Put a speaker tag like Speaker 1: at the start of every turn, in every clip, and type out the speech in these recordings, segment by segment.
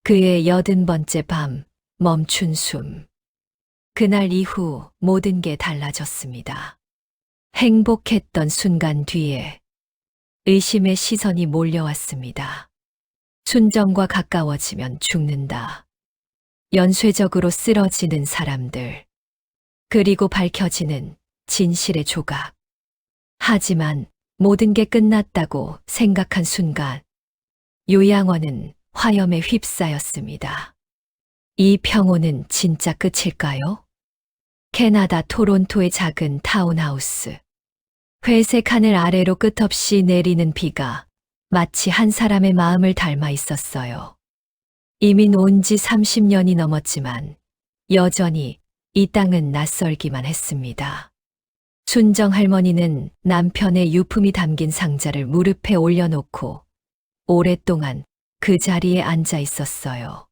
Speaker 1: 그의 80번째 밤, 멈춘 숨. 그날 이후 모든 게 달라졌습니다. 행복했던 순간 뒤에 의심의 시선이 몰려왔습니다. 순정과 가까워지면 죽는다. 연쇄적으로 쓰러지는 사람들. 그리고 밝혀지는 진실의 조각. 하지만 모든 게 끝났다고 생각한 순간 요양원은 화염에 휩싸였습니다. 이 평온은 진짜 끝일까요? 캐나다 토론토의 작은 타운하우스. 회색 하늘 아래로 끝없이 내리는 비가 마치 한 사람의 마음을 닮아 있었어요. 이민 온 지 30년이 넘었지만 여전히 이 땅은 낯설기만 했습니다. 순정 할머니는 남편의 유품이 담긴 상자를 무릎에 올려놓고 오랫동안 그 자리에 앉아 있었어요.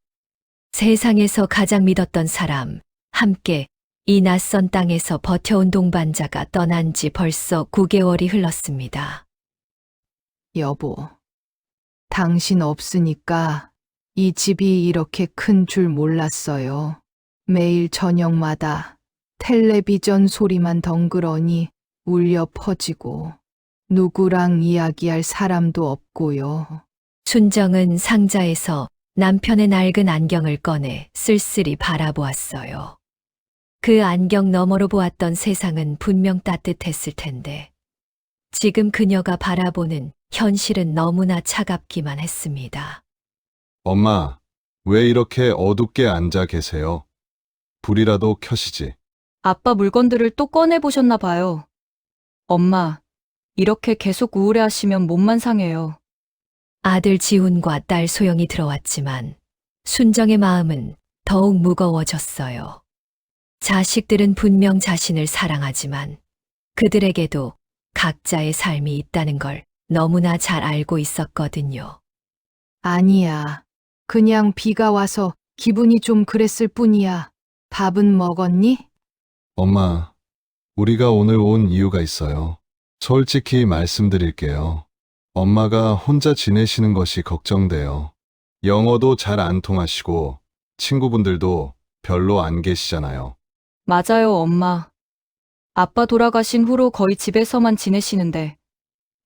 Speaker 1: 세상에서 가장 믿었던 사람, 함께 이 낯선 땅에서 버텨온 동반자가 떠난 지 벌써 9개월이 흘렀습니다.
Speaker 2: 여보, 당신 없으니까 이 집이 이렇게 큰 줄 몰랐어요. 매일 저녁마다 텔레비전 소리만 덩그러니 울려 퍼지고 누구랑 이야기할 사람도 없고요.
Speaker 1: 순정은 상자에서 남편의 낡은 안경을 꺼내 쓸쓸히 바라보았어요. 그 안경 너머로 보았던 세상은 분명 따뜻했을 텐데 지금 그녀가 바라보는 현실은 너무나 차갑기만 했습니다.
Speaker 3: 엄마, 왜 이렇게 어둡게 앉아 계세요? 불이라도 켜시지.
Speaker 4: 아빠 물건들을 또 꺼내보셨나 봐요. 엄마, 이렇게 계속 우울해하시면 몸만 상해요.
Speaker 1: 아들 지훈과 딸 소영이 들어왔지만 순정의 마음은 더욱 무거워졌어요. 자식들은 분명 자신을 사랑하지만 그들에게도 각자의 삶이 있다는 걸 너무나 잘 알고 있었거든요.
Speaker 2: 아니야. 그냥 비가 와서 기분이 좀 그랬을 뿐이야. 밥은 먹었니?
Speaker 3: 엄마, 우리가 오늘 온 이유가 있어요. 솔직히 말씀드릴게요. 엄마가 혼자 지내시는 것이 걱정돼요. 영어도 잘 안 통하시고 친구분들도 별로 안 계시잖아요.
Speaker 4: 맞아요, 엄마. 아빠 돌아가신 후로 거의 집에서만 지내시는데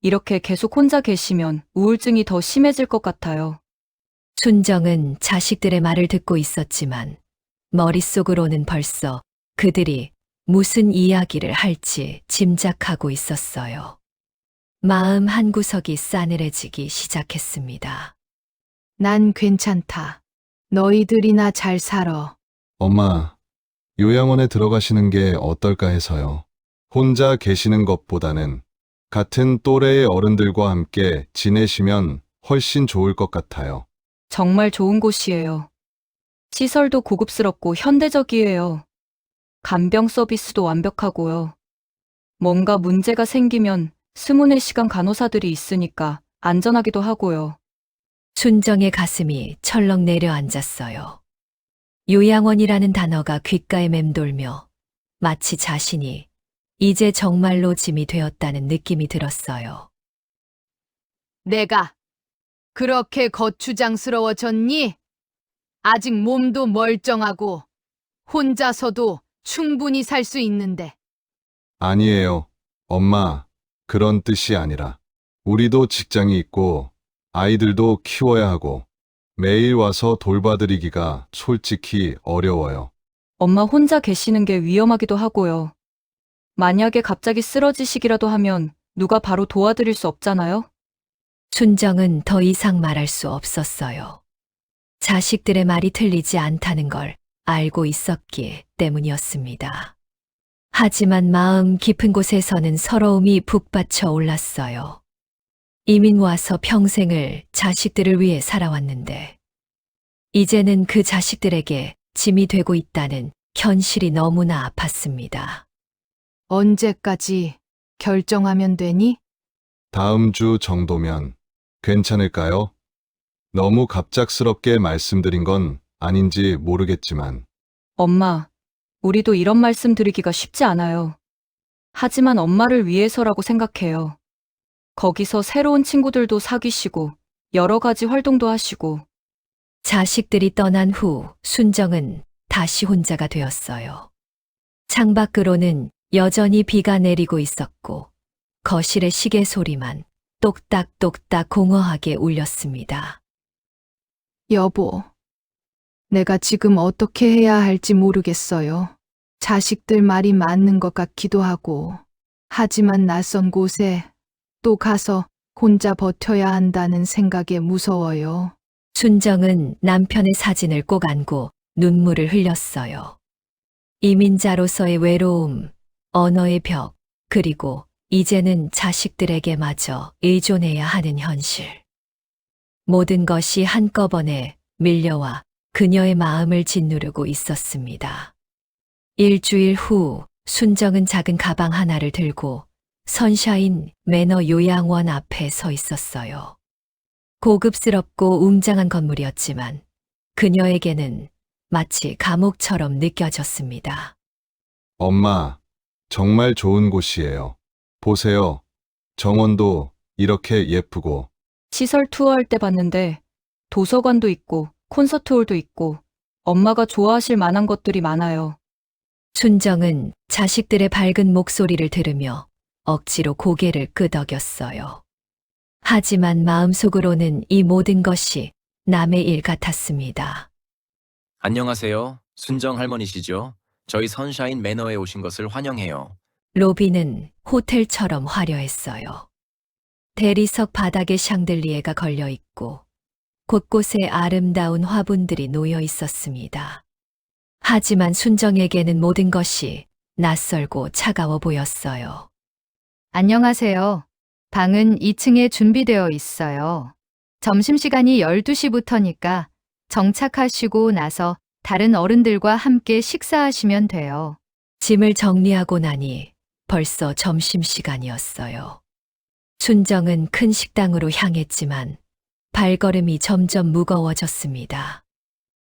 Speaker 4: 이렇게 계속 혼자 계시면 우울증이 더 심해질 것 같아요.
Speaker 1: 순정은 자식들의 말을 듣고 있었지만 머릿속으로는 벌써 그들이 무슨 이야기를 할지 짐작하고 있었어요. 마음 한구석이 싸늘해지기 시작했습니다.
Speaker 2: 난 괜찮다. 너희들이나 잘 살아.
Speaker 3: 엄마, 요양원에 들어가시는 게 어떨까 해서요. 혼자 계시는 것보다는 같은 또래의 어른들과 함께 지내시면 훨씬 좋을 것 같아요.
Speaker 4: 정말 좋은 곳이에요. 시설도 고급스럽고 현대적이에요. 간병 서비스도 완벽하고요. 뭔가 문제가 생기면 24시간 간호사들이 있으니까 안전하기도 하고요.
Speaker 1: 순정의 가슴이 철렁 내려앉았어요. 요양원이라는 단어가 귓가에 맴돌며 마치 자신이 이제 정말로 짐이 되었다는 느낌이 들었어요.
Speaker 2: 내가 그렇게 거추장스러워졌니? 아직 몸도 멀쩡하고 혼자서도 충분히 살 수 있는데.
Speaker 3: 아니에요. 엄마, 그런 뜻이 아니라 우리도 직장이 있고 아이들도 키워야 하고 매일 와서 돌봐드리기가 솔직히 어려워요.
Speaker 4: 엄마 혼자 계시는 게 위험하기도 하고요. 만약에 갑자기 쓰러지시기라도 하면 누가 바로 도와드릴 수 없잖아요?
Speaker 1: 순정은 더 이상 말할 수 없었어요. 자식들의 말이 틀리지 않다는 걸 알고 있었기 때문이었습니다. 하지만 마음 깊은 곳에서는 서러움이 북받쳐 올랐어요. 이민 와서 평생을 자식들을 위해 살아왔는데 이제는 그 자식들에게 짐이 되고 있다는 현실이 너무나 아팠습니다.
Speaker 2: 언제까지 결정하면 되니?
Speaker 3: 다음 주 정도면 괜찮을까요? 너무 갑작스럽게 말씀드린 건 아닌지 모르겠지만
Speaker 4: 엄마, 우리도 이런 말씀 드리기가 쉽지 않아요. 하지만 엄마를 위해서라고 생각해요. 거기서 새로운 친구들도 사귀시고 여러 가지 활동도 하시고
Speaker 1: 자식들이 떠난 후 순정은 다시 혼자가 되었어요. 창밖으로는 여전히 비가 내리고 있었고 거실의 시계 소리만 똑딱똑딱 공허하게 울렸습니다.
Speaker 2: 여보, 내가 지금 어떻게 해야 할지 모르겠어요. 자식들 말이 맞는 것 같기도 하고, 하지만 낯선 곳에 또 가서 혼자 버텨야 한다는 생각에 무서워요.
Speaker 1: 순정은 남편의 사진을 꼭 안고 눈물을 흘렸어요. 이민자로서의 외로움, 언어의 벽, 그리고 이제는 자식들에게마저 의존해야 하는 현실. 모든 것이 한꺼번에 밀려와 그녀의 마음을 짓누르고 있었습니다. 일주일 후 순정은 작은 가방 하나를 들고 선샤인 매너 요양원 앞에 서 있었어요. 고급스럽고 웅장한 건물이었지만 그녀에게는 마치 감옥처럼 느껴졌습니다.
Speaker 3: 엄마, 정말 좋은 곳이에요. 보세요. 정원도 이렇게 예쁘고.
Speaker 4: 시설 투어할 때 봤는데 도서관도 있고 콘서트홀도 있고 엄마가 좋아하실 만한 것들이 많아요.
Speaker 1: 순정은 자식들의 밝은 목소리를 들으며 억지로 고개를 끄덕였어요. 하지만 마음속으로는 이 모든 것이 남의 일 같았습니다.
Speaker 5: 안녕하세요. 순정 할머니시죠? 저희 선샤인 매너에 오신 것을 환영해요.
Speaker 1: 로비는 호텔처럼 화려했어요. 대리석 바닥에 샹들리에가 걸려 있고 곳곳에 아름다운 화분들이 놓여 있었습니다. 하지만 순정에게는 모든 것이 낯설고 차가워 보였어요.
Speaker 6: 안녕하세요. 방은 2층에 준비되어 있어요. 점심시간이 12시부터니까 정착하시고 나서 다른 어른들과 함께 식사하시면 돼요.
Speaker 1: 짐을 정리하고 나니 벌써 점심시간이었어요. 순정은 큰 식당으로 향했지만 발걸음이 점점 무거워졌습니다.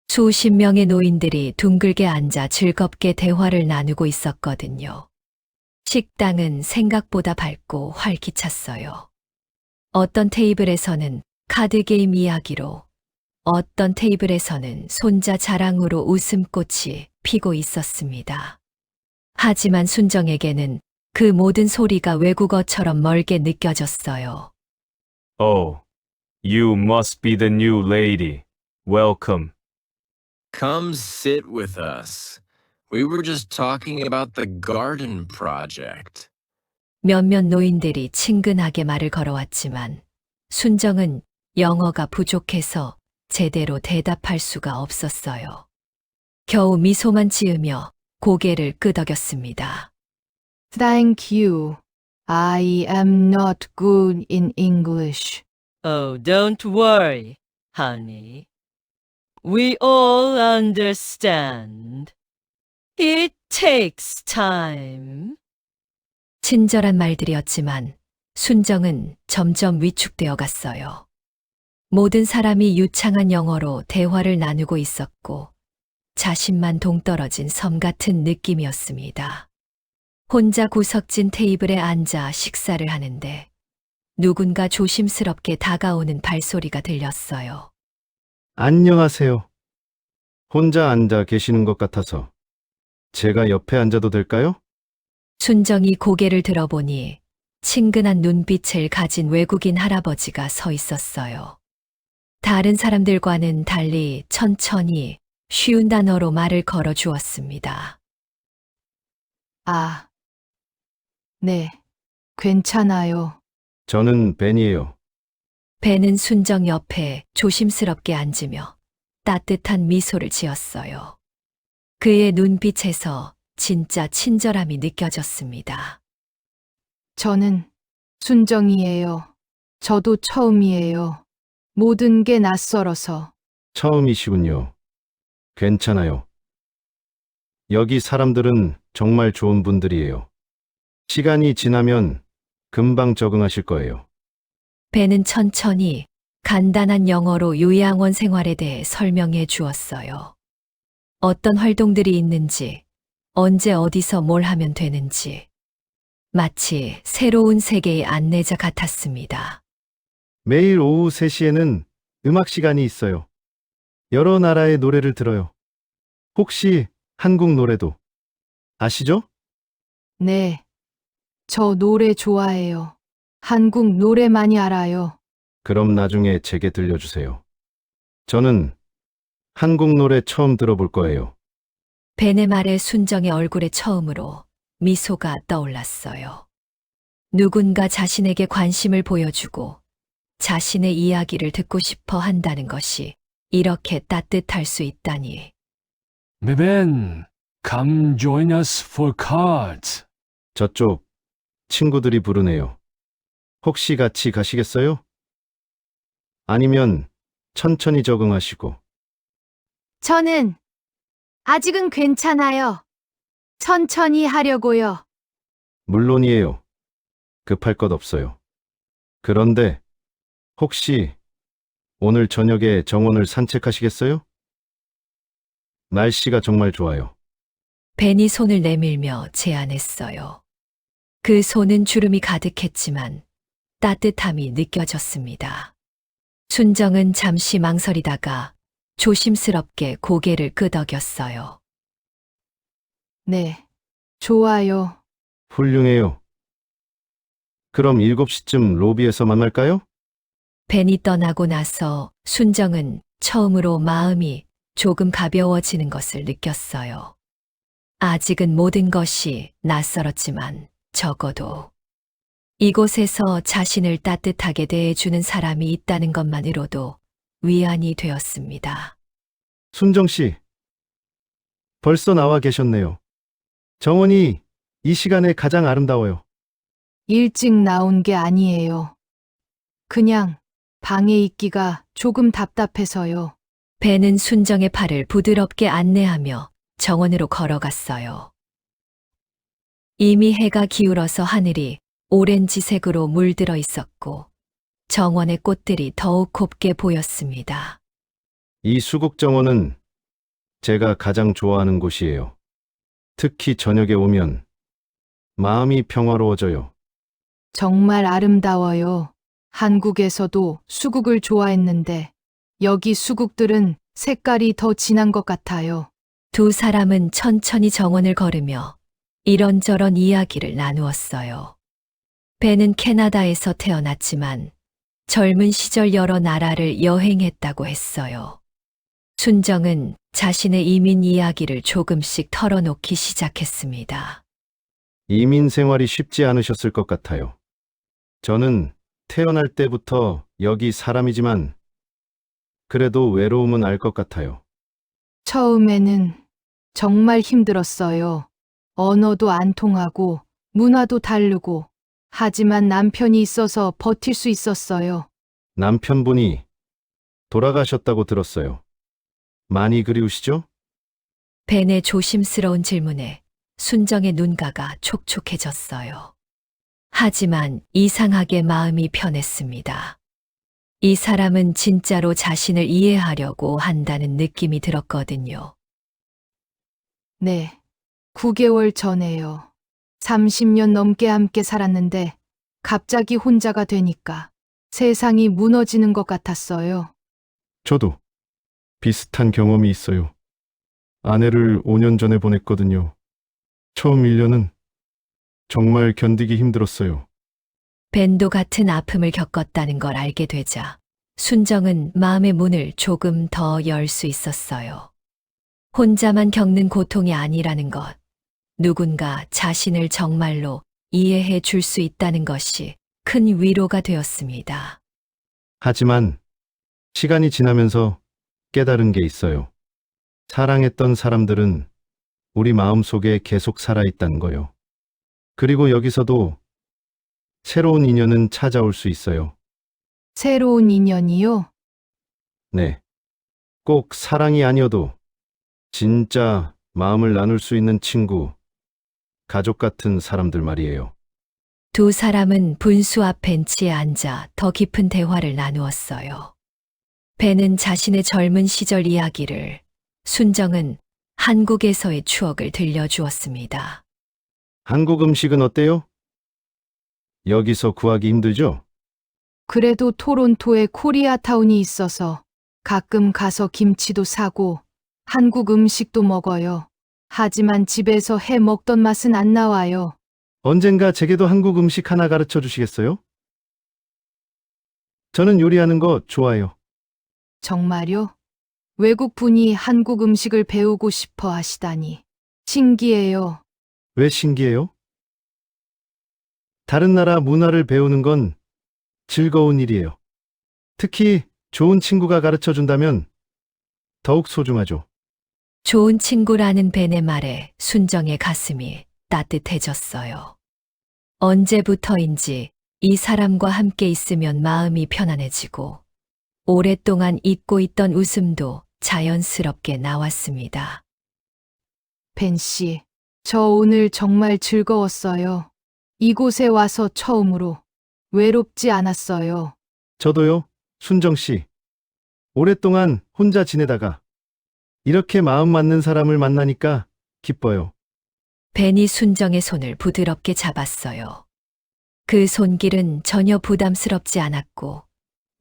Speaker 1: 수십 명의 노인들이 둥글게 앉아 즐겁게 대화를 나누고 있었거든요. 식당은 생각보다 밝고 활기찼어요. 어떤 테이블에서는 카드게임 이야기로, 어떤 테이블에서는 손자 자랑으로 웃음꽃이 피고 있었습니다. 하지만 순정에게는 그 모든 소리가 외국어처럼 멀게 느껴졌어요.
Speaker 7: Oh, you must be the new lady. Welcome.
Speaker 5: Come sit with us. We were just talking about the garden project.
Speaker 1: 몇몇 노인들이 친근하게 말을 걸어왔지만 순정은 영어가 부족해서 제대로 대답할 수가 없었어요. 겨우 미소만 지으며 고개를 끄덕였습니다.
Speaker 2: Thank you. I am not good in English.
Speaker 8: Oh, don't worry, honey. We all understand. It takes time.
Speaker 1: 친절한 말들이었지만 순정은 점점 위축되어 갔어요. 모든 사람이 유창한 영어로 대화를 나누고 있었고 자신만 동떨어진 섬 같은 느낌이었습니다. 혼자 구석진 테이블에 앉아 식사를 하는데 누군가 조심스럽게 다가오는 발소리가 들렸어요.
Speaker 9: 안녕하세요. 혼자 앉아 계시는 것 같아서 제가 옆에 앉아도 될까요?
Speaker 1: 순정이 고개를 들어보니 친근한 눈빛을 가진 외국인 할아버지가 서 있었어요. 다른 사람들과는 달리 천천히 쉬운 단어로 말을 걸어 주었습니다.
Speaker 2: 아, 네, 괜찮아요.
Speaker 9: 저는 벤이에요.
Speaker 1: 벤은 순정 옆에 조심스럽게 앉으며 따뜻한 미소를 지었어요. 그의 눈빛에서 진짜 친절함이 느껴졌습니다.
Speaker 2: 저는 순정이에요. 저도 처음이에요. 모든 게 낯설어서.
Speaker 9: 처음이시군요. 괜찮아요. 여기 사람들은 정말 좋은 분들이에요. 시간이 지나면 금방 적응하실 거예요.
Speaker 1: 벤은 천천히 간단한 영어로 요양원 생활에 대해 설명해 주었어요. 어떤 활동들이 있는지, 언제 어디서 뭘 하면 되는지, 마치 새로운 세계의 안내자 같았습니다.
Speaker 9: 매일 오후 3시에는 음악 시간이 있어요. 여러 나라의 노래를 들어요. 혹시 한국 노래도 아시죠?
Speaker 2: 네. 저 노래 좋아해요. 한국 노래 많이 알아요.
Speaker 9: 그럼 나중에 제게 들려주세요. 저는 한국 노래 처음 들어볼 거예요.
Speaker 1: 벤의 말에 순정의 얼굴에 처음으로 미소가 떠올랐어요. 누군가 자신에게 관심을 보여주고 자신의 이야기를 듣고 싶어 한다는 것이 이렇게 따뜻할 수 있다니.
Speaker 10: Ben, come join us for cards.
Speaker 9: 저쪽 친구들이 부르네요. 혹시 같이 가시겠어요? 아니면 천천히 적응하시고.
Speaker 2: 저는 아직은 괜찮아요. 천천히 하려고요.
Speaker 9: 물론이에요. 급할 것 없어요. 그런데 혹시 오늘 저녁에 정원을 산책하시겠어요? 날씨가 정말 좋아요.
Speaker 1: 벤이 손을 내밀며 제안했어요. 그 손은 주름이 가득했지만 따뜻함이 느껴졌습니다. 순정은 잠시 망설이다가 조심스럽게 고개를 끄덕였어요.
Speaker 2: 네. 좋아요.
Speaker 9: 훌륭해요. 그럼 7시쯤 로비에서 만날까요?
Speaker 1: 벤이 떠나고 나서 순정은 처음으로 마음이 조금 가벼워지는 것을 느꼈어요. 아직은 모든 것이 낯설었지만 적어도 이곳에서 자신을 따뜻하게 대해주는 사람이 있다는 것만으로도 위안이 되었습니다.
Speaker 9: 순정 씨, 벌써 나와 계셨네요. 정원이 이 시간에 가장 아름다워요.
Speaker 2: 일찍 나온 게 아니에요. 그냥 방에 있기가 조금 답답해서요.
Speaker 1: 벤은 순정의 팔을 부드럽게 안내하며 정원으로 걸어갔어요. 이미 해가 기울어서 하늘이 오렌지색으로 물들어 있었고 정원의 꽃들이 더욱 곱게 보였습니다.
Speaker 9: 이 수국 정원은 제가 가장 좋아하는 곳이에요. 특히 저녁에 오면 마음이 평화로워져요.
Speaker 2: 정말 아름다워요. 한국에서도 수국을 좋아했는데 여기 수국들은 색깔이 더 진한 것 같아요.
Speaker 1: 두 사람은 천천히 정원을 걸으며 이런저런 이야기를 나누었어요. 벤은 캐나다에서 태어났지만 젊은 시절 여러 나라를 여행했다고 했어요. 순정은 자신의 이민 이야기를 조금씩 털어놓기 시작했습니다.
Speaker 9: 이민 생활이 쉽지 않으셨을 것 같아요. 저는 태어날 때부터 여기 사람이지만 그래도 외로움은 알 것 같아요.
Speaker 2: 처음에는 정말 힘들었어요. 언어도 안 통하고 문화도 다르고 하지만 남편이 있어서 버틸 수 있었어요.
Speaker 9: 남편분이 돌아가셨다고 들었어요. 많이 그리우시죠?
Speaker 1: 벤의 조심스러운 질문에 순정의 눈가가 촉촉해졌어요. 하지만 이상하게 마음이 편했습니다. 이 사람은 진짜로 자신을 이해하려고 한다는 느낌이 들었거든요.
Speaker 2: 네. 9개월 전에요. 30년 넘게 함께 살았는데 갑자기 혼자가 되니까 세상이 무너지는 것 같았어요.
Speaker 9: 저도 비슷한 경험이 있어요. 아내를 5년 전에 보냈거든요. 처음 1년은 정말 견디기 힘들었어요.
Speaker 1: 벤도 같은 아픔을 겪었다는 걸 알게 되자 순정은 마음의 문을 조금 더 열 수 있었어요. 혼자만 겪는 고통이 아니라는 것, 누군가 자신을 정말로 이해해 줄 수 있다는 것이 큰 위로가 되었습니다.
Speaker 9: 하지만 시간이 지나면서 깨달은 게 있어요. 사랑했던 사람들은 우리 마음속에 계속 살아있다는 거요. 그리고 여기서도 새로운 인연은 찾아올 수 있어요.
Speaker 2: 새로운 인연이요?
Speaker 9: 네. 꼭 사랑이 아니어도 진짜 마음을 나눌 수 있는 친구, 가족 같은 사람들 말이에요.
Speaker 1: 두 사람은 분수 앞 벤치에 앉아 더 깊은 대화를 나누었어요. 벤은 자신의 젊은 시절 이야기를, 순정은 한국에서의 추억을 들려주었습니다.
Speaker 9: 한국 음식은 어때요? 여기서 구하기 힘들죠?
Speaker 2: 그래도 토론토에 코리아타운이 있어서 가끔 가서 김치도 사고 한국 음식도 먹어요. 하지만 집에서 해 먹던 맛은 안 나와요.
Speaker 9: 언젠가 제게도 한국 음식 하나 가르쳐 주시겠어요? 저는 요리하는 거 좋아해요.
Speaker 2: 정말요? 외국 분이 한국 음식을 배우고 싶어 하시다니. 신기해요.
Speaker 9: 왜 신기해요? 다른 나라 문화를 배우는 건 즐거운 일이에요. 특히 좋은 친구가 가르쳐 준다면 더욱 소중하죠.
Speaker 1: 좋은 친구라는 벤의 말에 순정의 가슴이 따뜻해졌어요. 언제부터인지 이 사람과 함께 있으면 마음이 편안해지고 오랫동안 잊고 있던 웃음도 자연스럽게 나왔습니다.
Speaker 2: 벤 씨, 저 오늘 정말 즐거웠어요. 이곳에 와서 처음으로 외롭지 않았어요.
Speaker 9: 저도요, 순정 씨. 오랫동안 혼자 지내다가 이렇게 마음 맞는 사람을 만나니까 기뻐요.
Speaker 1: 벤이 순정의 손을 부드럽게 잡았어요. 그 손길은 전혀 부담스럽지 않았고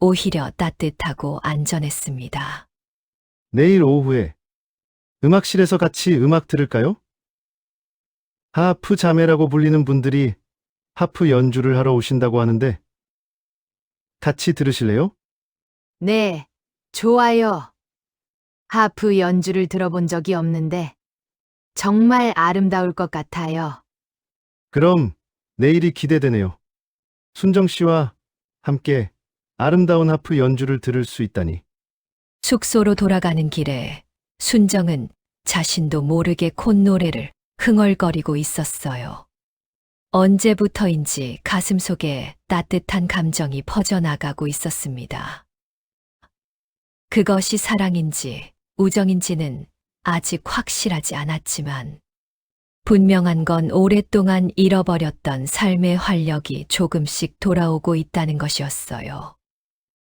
Speaker 1: 오히려 따뜻하고 안전했습니다.
Speaker 9: 내일 오후에 음악실에서 같이 음악 들을까요? 하프 자매라고 불리는 분들이 하프 연주를 하러 오신다고 하는데 같이 들으실래요?
Speaker 2: 네, 좋아요. 하프 연주를 들어본 적이 없는데 정말 아름다울 것 같아요.
Speaker 9: 그럼 내일이 기대되네요. 순정 씨와 함께 아름다운 하프 연주를 들을 수 있다니.
Speaker 1: 숙소로 돌아가는 길에 순정은 자신도 모르게 콧노래를 흥얼거리고 있었어요. 언제부터인지 가슴속에 따뜻한 감정이 퍼져나가고 있었습니다. 그것이 사랑인지 우정인지는 아직 확실하지 않았지만 분명한 건 오랫동안 잃어버렸던 삶의 활력이 조금씩 돌아오고 있다는 것이었어요.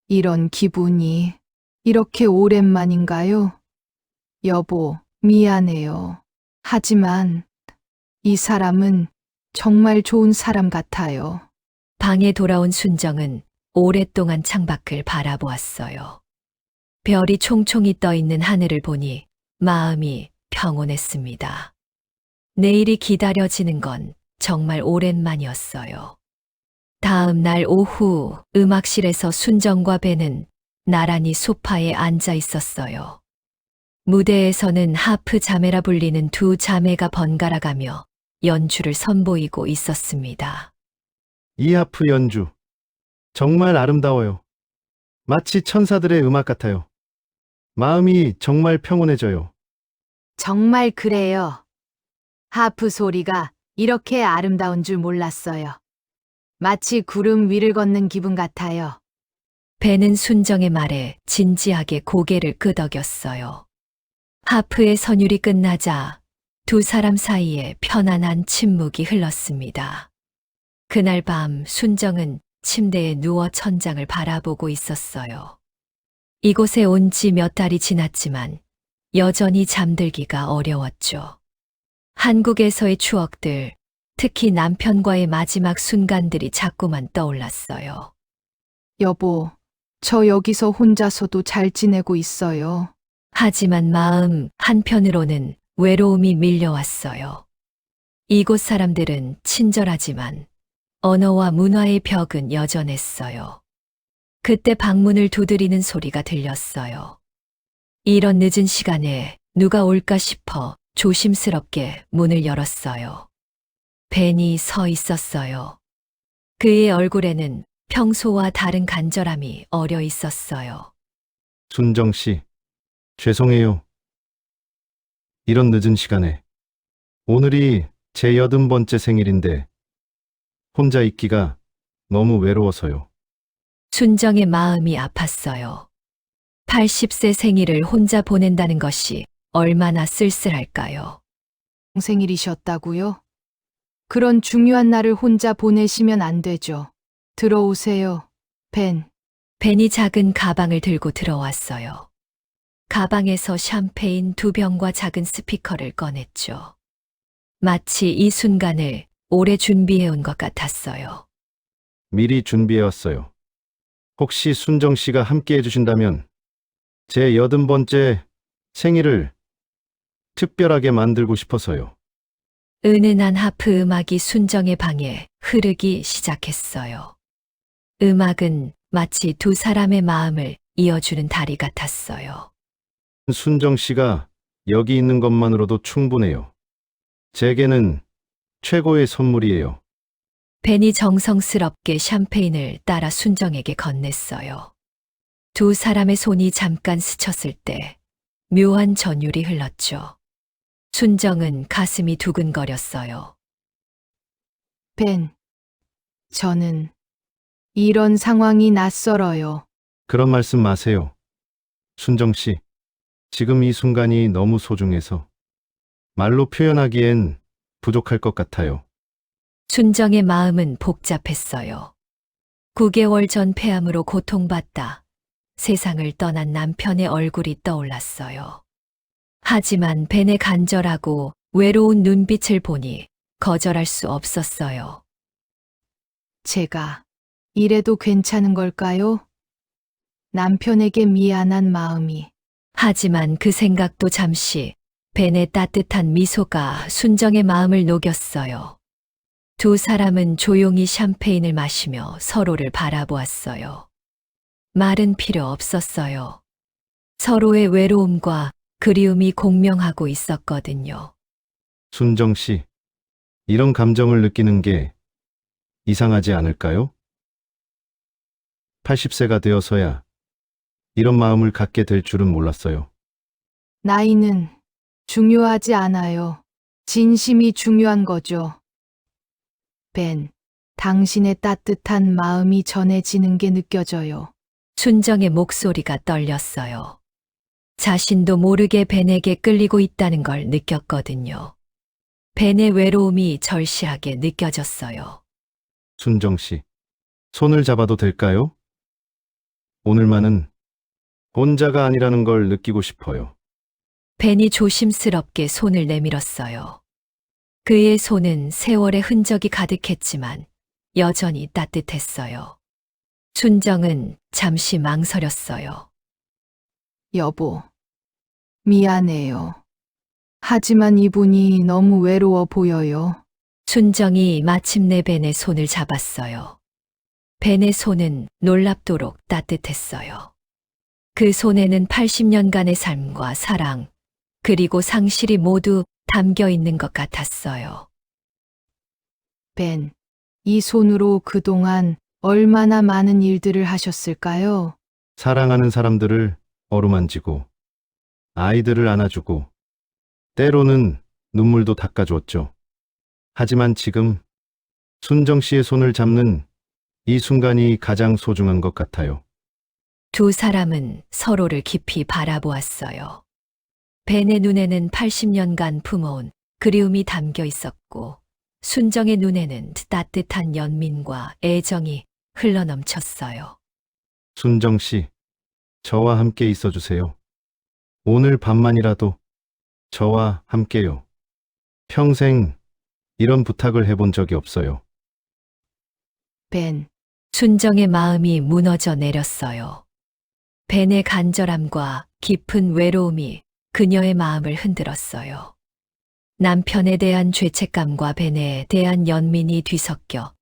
Speaker 2: 이런 기분이 이렇게 오랜만인가요? 여보, 미안해요. 하지만 이 사람은 정말 좋은 사람 같아요.
Speaker 1: 방에 돌아온 순정은 오랫동안 창밖을 바라보았어요. 별이 총총히 떠 있는 하늘을 보니 마음이 평온했습니다. 내일이 기다려지는 건 정말 오랜만이었어요. 다음 날 오후 음악실에서 순정과 벤은 나란히 소파에 앉아 있었어요. 무대에서는 하프 자매라 불리는 두 자매가 번갈아가며 연주를 선보이고 있었습니다.
Speaker 9: 이 하프 연주 정말 아름다워요. 마치 천사들의 음악 같아요. 마음이 정말 평온해져요.
Speaker 2: 정말 그래요. 하프 소리가 이렇게 아름다운 줄 몰랐어요. 마치 구름 위를 걷는 기분 같아요.
Speaker 1: 벤은 순정의 말에 진지하게 고개를 끄덕였어요. 하프의 선율이 끝나자 두 사람 사이에 편안한 침묵이 흘렀습니다. 그날 밤 순정은 침대에 누워 천장을 바라보고 있었어요. 이곳에 온 지 몇 달이 지났지만 여전히 잠들기가 어려웠죠. 한국에서의 추억들, 특히 남편과의 마지막 순간들이 자꾸만 떠올랐어요.
Speaker 2: 여보, 저 여기서 혼자서도 잘 지내고 있어요.
Speaker 1: 하지만 마음 한편으로는 외로움이 밀려왔어요. 이곳 사람들은 친절하지만 언어와 문화의 벽은 여전했어요. 그때 방문을 두드리는 소리가 들렸어요. 이런 늦은 시간에 누가 올까 싶어 조심스럽게 문을 열었어요. 벤이 서 있었어요. 그의 얼굴에는 평소와 다른 간절함이 어려 있었어요.
Speaker 9: 순정 씨, 죄송해요. 이런 늦은 시간에. 오늘이 제 80번째 생일인데 혼자 있기가 너무 외로워서요.
Speaker 1: 순정의 마음이 아팠어요. 80세 생일을 혼자 보낸다는 것이 얼마나 쓸쓸할까요?
Speaker 2: 생일이셨다고요? 그런 중요한 날을 혼자 보내시면 안 되죠. 들어오세요, 벤.
Speaker 1: 벤이 작은 가방을 들고 들어왔어요. 가방에서 샴페인 2병과 작은 스피커를 꺼냈죠. 마치 이 순간을 오래 준비해온 것 같았어요.
Speaker 9: 미리 준비해왔어요. 혹시 순정 씨가 함께 해주신다면 제 80번째 생일을 특별하게 만들고 싶어서요.
Speaker 1: 은은한 하프 음악이 순정의 방에 흐르기 시작했어요. 음악은 마치 두 사람의 마음을 이어주는 다리 같았어요.
Speaker 9: 순정 씨가 여기 있는 것만으로도 충분해요. 제게는 최고의 선물이에요.
Speaker 1: 벤이 정성스럽게 샴페인을 따라 순정에게 건넸어요. 두 사람의 손이 잠깐 스쳤을 때 묘한 전율이 흘렀죠. 순정은 가슴이 두근거렸어요.
Speaker 2: 벤, 저는 이런 상황이 낯설어요.
Speaker 9: 그런 말씀 마세요. 순정 씨, 지금 이 순간이 너무 소중해서 말로 표현하기엔 부족할 것 같아요.
Speaker 1: 순정의 마음은 복잡했어요. 9개월 전 폐암으로 고통받다 세상을 떠난 남편의 얼굴이 떠올랐어요. 하지만 벤의 간절하고 외로운 눈빛을 보니 거절할 수 없었어요.
Speaker 2: 제가 이래도 괜찮은 걸까요? 남편에게 미안한 마음이.
Speaker 1: 하지만 그 생각도 잠시 벤의 따뜻한 미소가 순정의 마음을 녹였어요. 두 사람은 조용히 샴페인을 마시며 서로를 바라보았어요. 말은 필요 없었어요. 서로의 외로움과 그리움이 공명하고 있었거든요.
Speaker 9: 순정 씨, 이런 감정을 느끼는 게 이상하지 않을까요? 80세가 되어서야 이런 마음을 갖게 될 줄은 몰랐어요.
Speaker 2: 나이는 중요하지 않아요. 진심이 중요한 거죠. 벤, 당신의 따뜻한 마음이 전해지는 게 느껴져요.
Speaker 1: 순정의 목소리가 떨렸어요. 자신도 모르게 벤에게 끌리고 있다는 걸 느꼈거든요. 벤의 외로움이 절실하게 느껴졌어요.
Speaker 9: 순정 씨, 손을 잡아도 될까요? 오늘만은 혼자가 아니라는 걸 느끼고 싶어요.
Speaker 1: 벤이 조심스럽게 손을 내밀었어요. 그의 손은 세월의 흔적이 가득했지만 여전히 따뜻했어요. 순정은 잠시 망설였어요.
Speaker 2: 여보, 미안해요. 하지만 이분이 너무 외로워 보여요.
Speaker 1: 순정이 마침내 벤의 손을 잡았어요. 벤의 손은 놀랍도록 따뜻했어요. 그 손에는 80년간의 삶과 사랑, 그리고 상실이 모두 담겨 있는 것 같았어요.
Speaker 2: 벤, 이 손으로 그동안 얼마나 많은 일들을 하셨을까요?
Speaker 9: 사랑하는 사람들을 어루만지고 아이들을 안아주고 때로는 눈물도 닦아주었죠. 하지만 지금 순정 씨의 손을 잡는 이 순간이 가장 소중한 것 같아요.
Speaker 1: 두 사람은 서로를 깊이 바라보았어요. 벤의 눈에는 80년간 품어온 그리움이 담겨 있었고, 순정의 눈에는 따뜻한 연민과 애정이 흘러넘쳤어요.
Speaker 9: 순정 씨, 저와 함께 있어 주세요. 오늘 밤만이라도 저와 함께요. 평생 이런 부탁을 해본 적이 없어요.
Speaker 2: 벤,
Speaker 1: 순정의 마음이 무너져 내렸어요. 벤의 간절함과 깊은 외로움이 그녀의 마음을 흔들었어요. 남편에 대한 죄책감과 벤에 대한 연민이 뒤섞여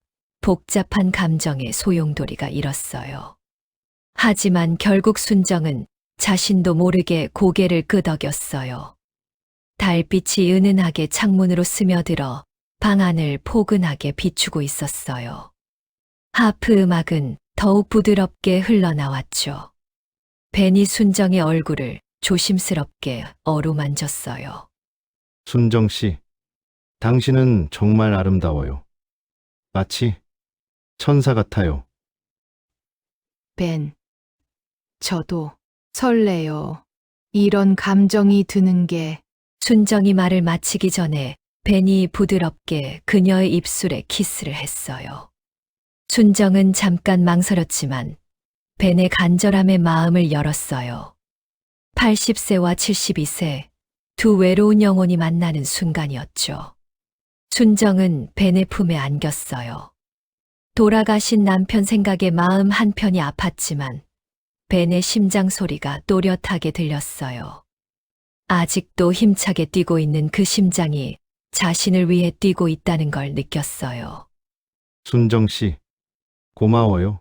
Speaker 1: 복잡한 감정의 소용돌이가 일었어요. 하지만 결국 순정은 자신도 모르게 고개를 끄덕였어요. 달빛이 은은하게 창문으로 스며들어 방 안을 포근하게 비추고 있었어요. 하프 음악은 더욱 부드럽게 흘러나왔죠. 벤이 순정의 얼굴을 조심스럽게 어루만졌어요.
Speaker 9: 순정 씨, 당신은 정말 아름다워요. 마치 천사 같아요.
Speaker 2: 벤, 저도 설레요. 이런 감정이 드는 게.
Speaker 1: 순정이 말을 마치기 전에 벤이 부드럽게 그녀의 입술에 키스를 했어요. 순정은 잠깐 망설였지만 벤의 간절함에 마음을 열었어요. 80세와 72세, 두 외로운 영혼이 만나는 순간이었죠. 순정은 벤의 품에 안겼어요. 돌아가신 남편 생각에 마음 한편이 아팠지만 벤의 심장 소리가 또렷하게 들렸어요. 아직도 힘차게 뛰고 있는 그 심장이 자신을 위해 뛰고 있다는 걸 느꼈어요.
Speaker 9: 순정 씨, 고마워요.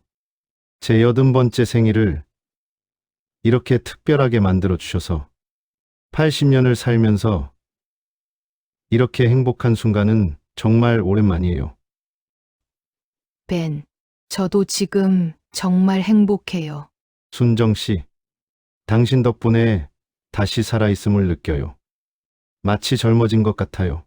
Speaker 9: 제 80번째 생일을 이렇게 특별하게 만들어 주셔서 80년을 살면서 이렇게 행복한 순간은 정말 오랜만이에요.
Speaker 2: 벤, 저도 지금 정말 행복해요.
Speaker 9: 순정 씨, 당신 덕분에 다시 살아있음을 느껴요. 마치 젊어진 것 같아요.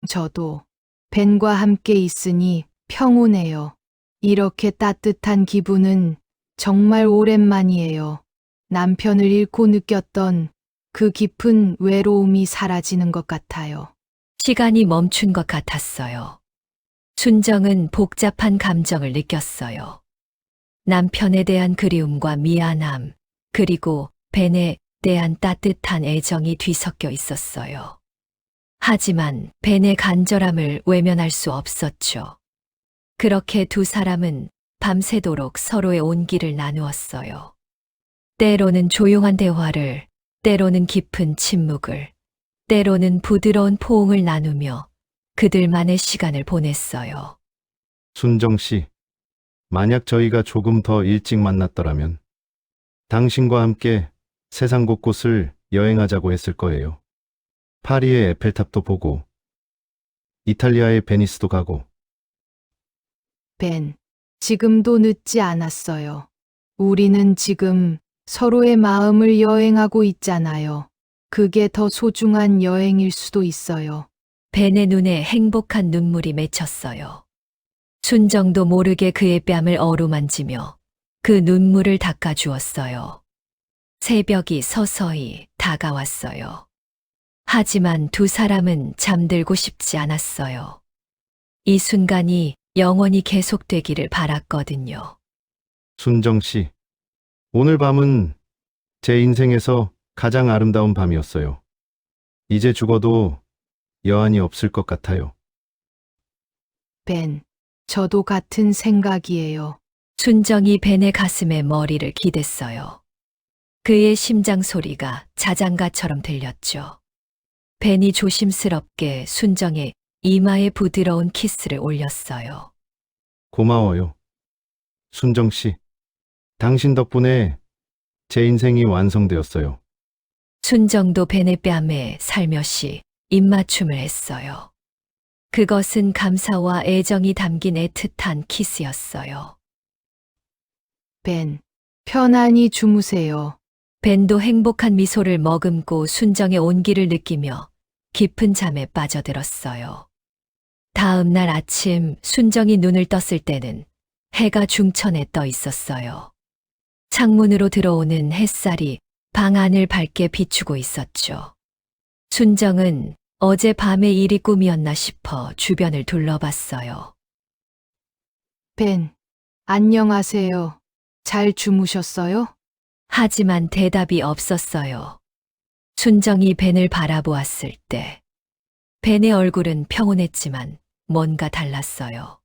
Speaker 2: 저도 벤과 함께 있으니 평온해요. 이렇게 따뜻한 기분은 정말 오랜만이에요. 남편을 잃고 느꼈던 그 깊은 외로움이 사라지는 것 같아요.
Speaker 1: 시간이 멈춘 것 같았어요. 순정은 복잡한 감정을 느꼈어요. 남편에 대한 그리움과 미안함, 그리고 벤에 대한 따뜻한 애정이 뒤섞여 있었어요. 하지만 벤의 간절함을 외면할 수 없었죠. 그렇게 두 사람은 밤새도록 서로의 온기를 나누었어요. 때로는 조용한 대화를, 때로는 깊은 침묵을, 때로는 부드러운 포옹을 나누며 그들만의 시간을 보냈어요.
Speaker 9: 순정 씨, 만약 저희가 조금 더 일찍 만났더라면 당신과 함께 세상 곳곳을 여행하자고 했을 거예요. 파리의 에펠탑도 보고, 이탈리아의 베니스도 가고.
Speaker 2: 벤, 지금도 늦지 않았어요. 우리는 지금 서로의 마음을 여행하고 있잖아요. 그게 더 소중한 여행일 수도 있어요.
Speaker 1: 벤의 눈에 행복한 눈물이 맺혔어요. 순정도 모르게 그의 뺨을 어루만지며 그 눈물을 닦아주었어요. 새벽이 서서히 다가왔어요. 하지만 두 사람은 잠들고 싶지 않았어요. 이 순간이 영원히 계속되기를 바랐거든요.
Speaker 9: 순정 씨, 오늘 밤은 제 인생에서 가장 아름다운 밤이었어요. 이제 죽어도 여한이 없을 것 같아요.
Speaker 2: 벤, 저도 같은 생각이에요.
Speaker 1: 순정이 벤의 가슴에 머리를 기댔어요. 그의 심장 소리가 자장가처럼 들렸죠. 벤이 조심스럽게 순정의 이마에 부드러운 키스를 올렸어요.
Speaker 9: 고마워요. 순정 씨, 당신 덕분에 제 인생이 완성되었어요.
Speaker 1: 순정도 벤의 뺨에 살며시 입맞춤을 했어요. 그것은 감사와 애정이 담긴 애틋한 키스였어요.
Speaker 2: 벤, 편안히 주무세요.
Speaker 1: 벤도 행복한 미소를 머금고 순정의 온기를 느끼며 깊은 잠에 빠져들었어요. 다음 날 아침 순정이 눈을 떴을 때는 해가 중천에 떠 있었어요. 창문으로 들어오는 햇살이 방 안을 밝게 비추고 있었죠. 순정은 어젯밤의 일이 꿈이었나 싶어 주변을 둘러봤어요.
Speaker 2: 벤, 안녕하세요. 잘 주무셨어요?
Speaker 1: 하지만 대답이 없었어요. 순정이 벤을 바라보았을 때 벤의 얼굴은 평온했지만 뭔가 달랐어요.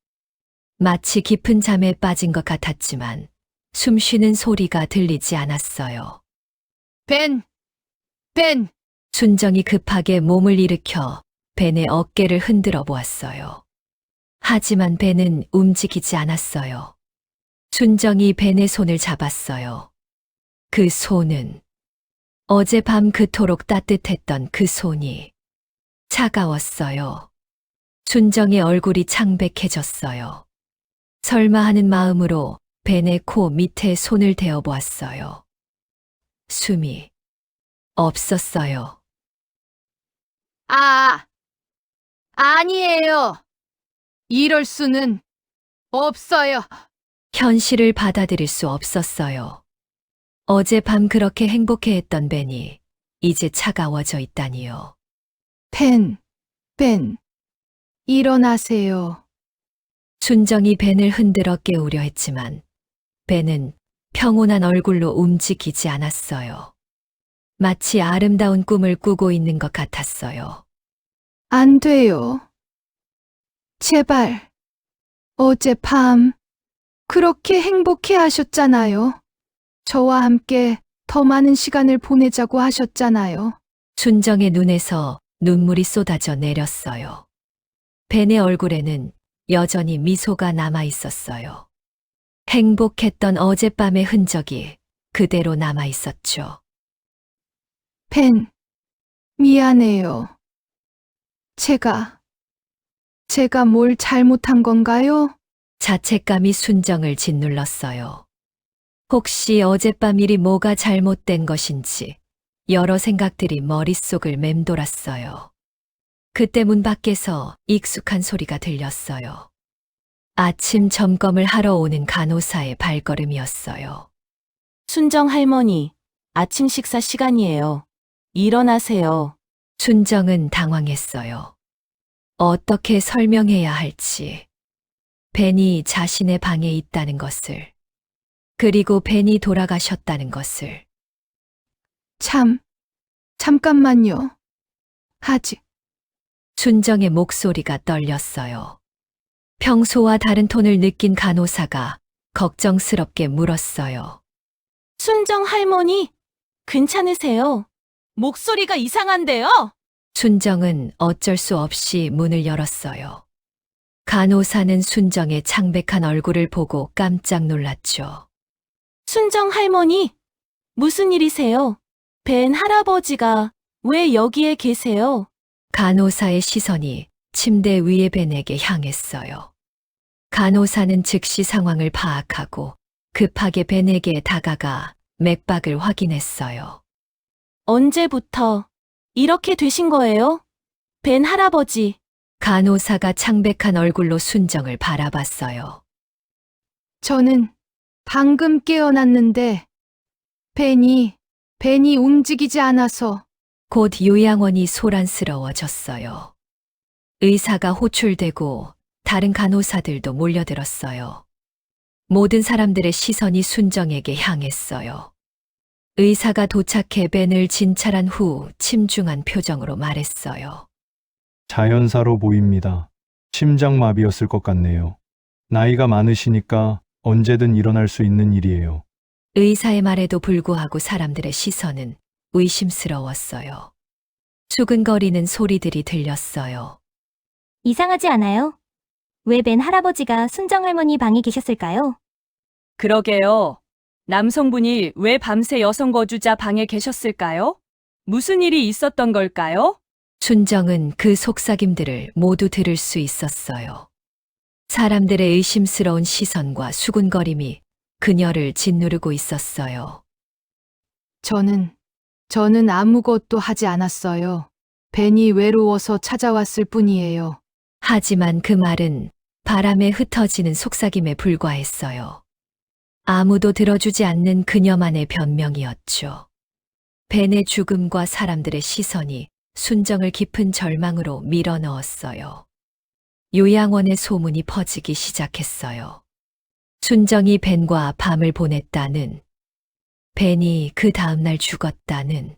Speaker 1: 마치 깊은 잠에 빠진 것 같았지만 숨 쉬는 소리가 들리지 않았어요.
Speaker 2: 벤! 벤!
Speaker 1: 순정이 급하게 몸을 일으켜 벤의 어깨를 흔들어 보았어요. 하지만 벤은 움직이지 않았어요. 순정이 벤의 손을 잡았어요. 그 손은 어젯밤 그토록 따뜻했던 그 손이 차가웠어요. 순정의 얼굴이 창백해졌어요. 설마 하는 마음으로 벤의 코 밑에 손을 대어 보았어요. 숨이 없었어요.
Speaker 2: 아니에요. 이럴 수는 없어요.
Speaker 1: 현실을 받아들일 수 없었어요. 어젯밤 그렇게 행복해했던 벤이 이제 차가워져 있다니요.
Speaker 2: 벤, 일어나세요.
Speaker 1: 순정이 벤을 흔들어 깨우려 했지만 벤은 평온한 얼굴로 움직이지 않았어요. 마치 아름다운 꿈을 꾸고 있는 것 같았어요.
Speaker 2: 안 돼요. 제발. 어젯밤 그렇게 행복해 하셨잖아요. 저와 함께 더 많은 시간을 보내자고 하셨잖아요.
Speaker 1: 순정의 눈에서 눈물이 쏟아져 내렸어요. 벤의 얼굴에는 여전히 미소가 남아 있었어요. 행복했던 어젯밤의 흔적이 그대로 남아 있었죠.
Speaker 2: 벤, 미안해요. 제가 뭘 잘못한 건가요?
Speaker 1: 자책감이 순정을 짓눌렀어요. 혹시 어젯밤 일이 뭐가 잘못된 것인지 여러 생각들이 머릿속을 맴돌았어요. 그때 문 밖에서 익숙한 소리가 들렸어요. 아침 점검을 하러 오는 간호사의 발걸음이었어요.
Speaker 11: 순정 할머니, 아침 식사 시간이에요. 일어나세요.
Speaker 1: 순정은 당황했어요. 어떻게 설명해야 할지. 벤이 자신의 방에 있다는 것을, 그리고 벤이 돌아가셨다는 것을.
Speaker 2: 잠깐만요. 아직.
Speaker 1: 순정의 목소리가 떨렸어요. 평소와 다른 톤을 느낀 간호사가 걱정스럽게 물었어요.
Speaker 11: 순정 할머니, 괜찮으세요? 목소리가 이상한데요?
Speaker 1: 순정은 어쩔 수 없이 문을 열었어요. 간호사는 순정의 창백한 얼굴을 보고 깜짝 놀랐죠.
Speaker 11: 순정 할머니, 무슨 일이세요? 벤 할아버지가 왜 여기에 계세요?
Speaker 1: 간호사의 시선이 침대 위의 벤에게 향했어요. 간호사는 즉시 상황을 파악하고 급하게 벤에게 다가가 맥박을 확인했어요.
Speaker 11: 언제부터 이렇게 되신 거예요? 벤 할아버지.
Speaker 1: 간호사가 창백한 얼굴로 순정을 바라봤어요.
Speaker 2: 저는 방금 깨어났는데 벤이 움직이지 않아서.
Speaker 1: 곧 요양원이 소란스러워졌어요. 의사가 호출되고 다른 간호사들도 몰려들었어요. 모든 사람들의 시선이 순정에게 향했어요. 의사가 도착해 벤을 진찰한 후 침중한 표정으로 말했어요.
Speaker 12: 자연사로 보입니다. 심장마비였을 것 같네요. 나이가 많으시니까 언제든 일어날 수 있는 일이에요.
Speaker 1: 의사의 말에도 불구하고 사람들의 시선은 의심스러웠어요. 수근거리는 소리들이 들렸어요.
Speaker 13: 이상하지 않아요? 왜 벤 할아버지가 순정 할머니 방에 계셨을까요?
Speaker 4: 그러게요. 남성분이 왜 밤새 여성 거주자 방에 계셨을까요? 무슨 일이 있었던 걸까요?
Speaker 1: 순정은 그 속삭임들을 모두 들을 수 있었어요. 사람들의 의심스러운 시선과 수군거림이 그녀를 짓누르고 있었어요.
Speaker 2: 저는 아무것도 하지 않았어요. 벤이 외로워서 찾아왔을 뿐이에요.
Speaker 1: 하지만 그 말은 바람에 흩어지는 속삭임에 불과했어요. 아무도 들어주지 않는 그녀만의 변명이었죠. 벤의 죽음과 사람들의 시선이 순정을 깊은 절망으로 밀어넣었어요. 요양원의 소문이 퍼지기 시작했어요. 순정이 벤과 밤을 보냈다는, 벤이 그 다음날 죽었다는,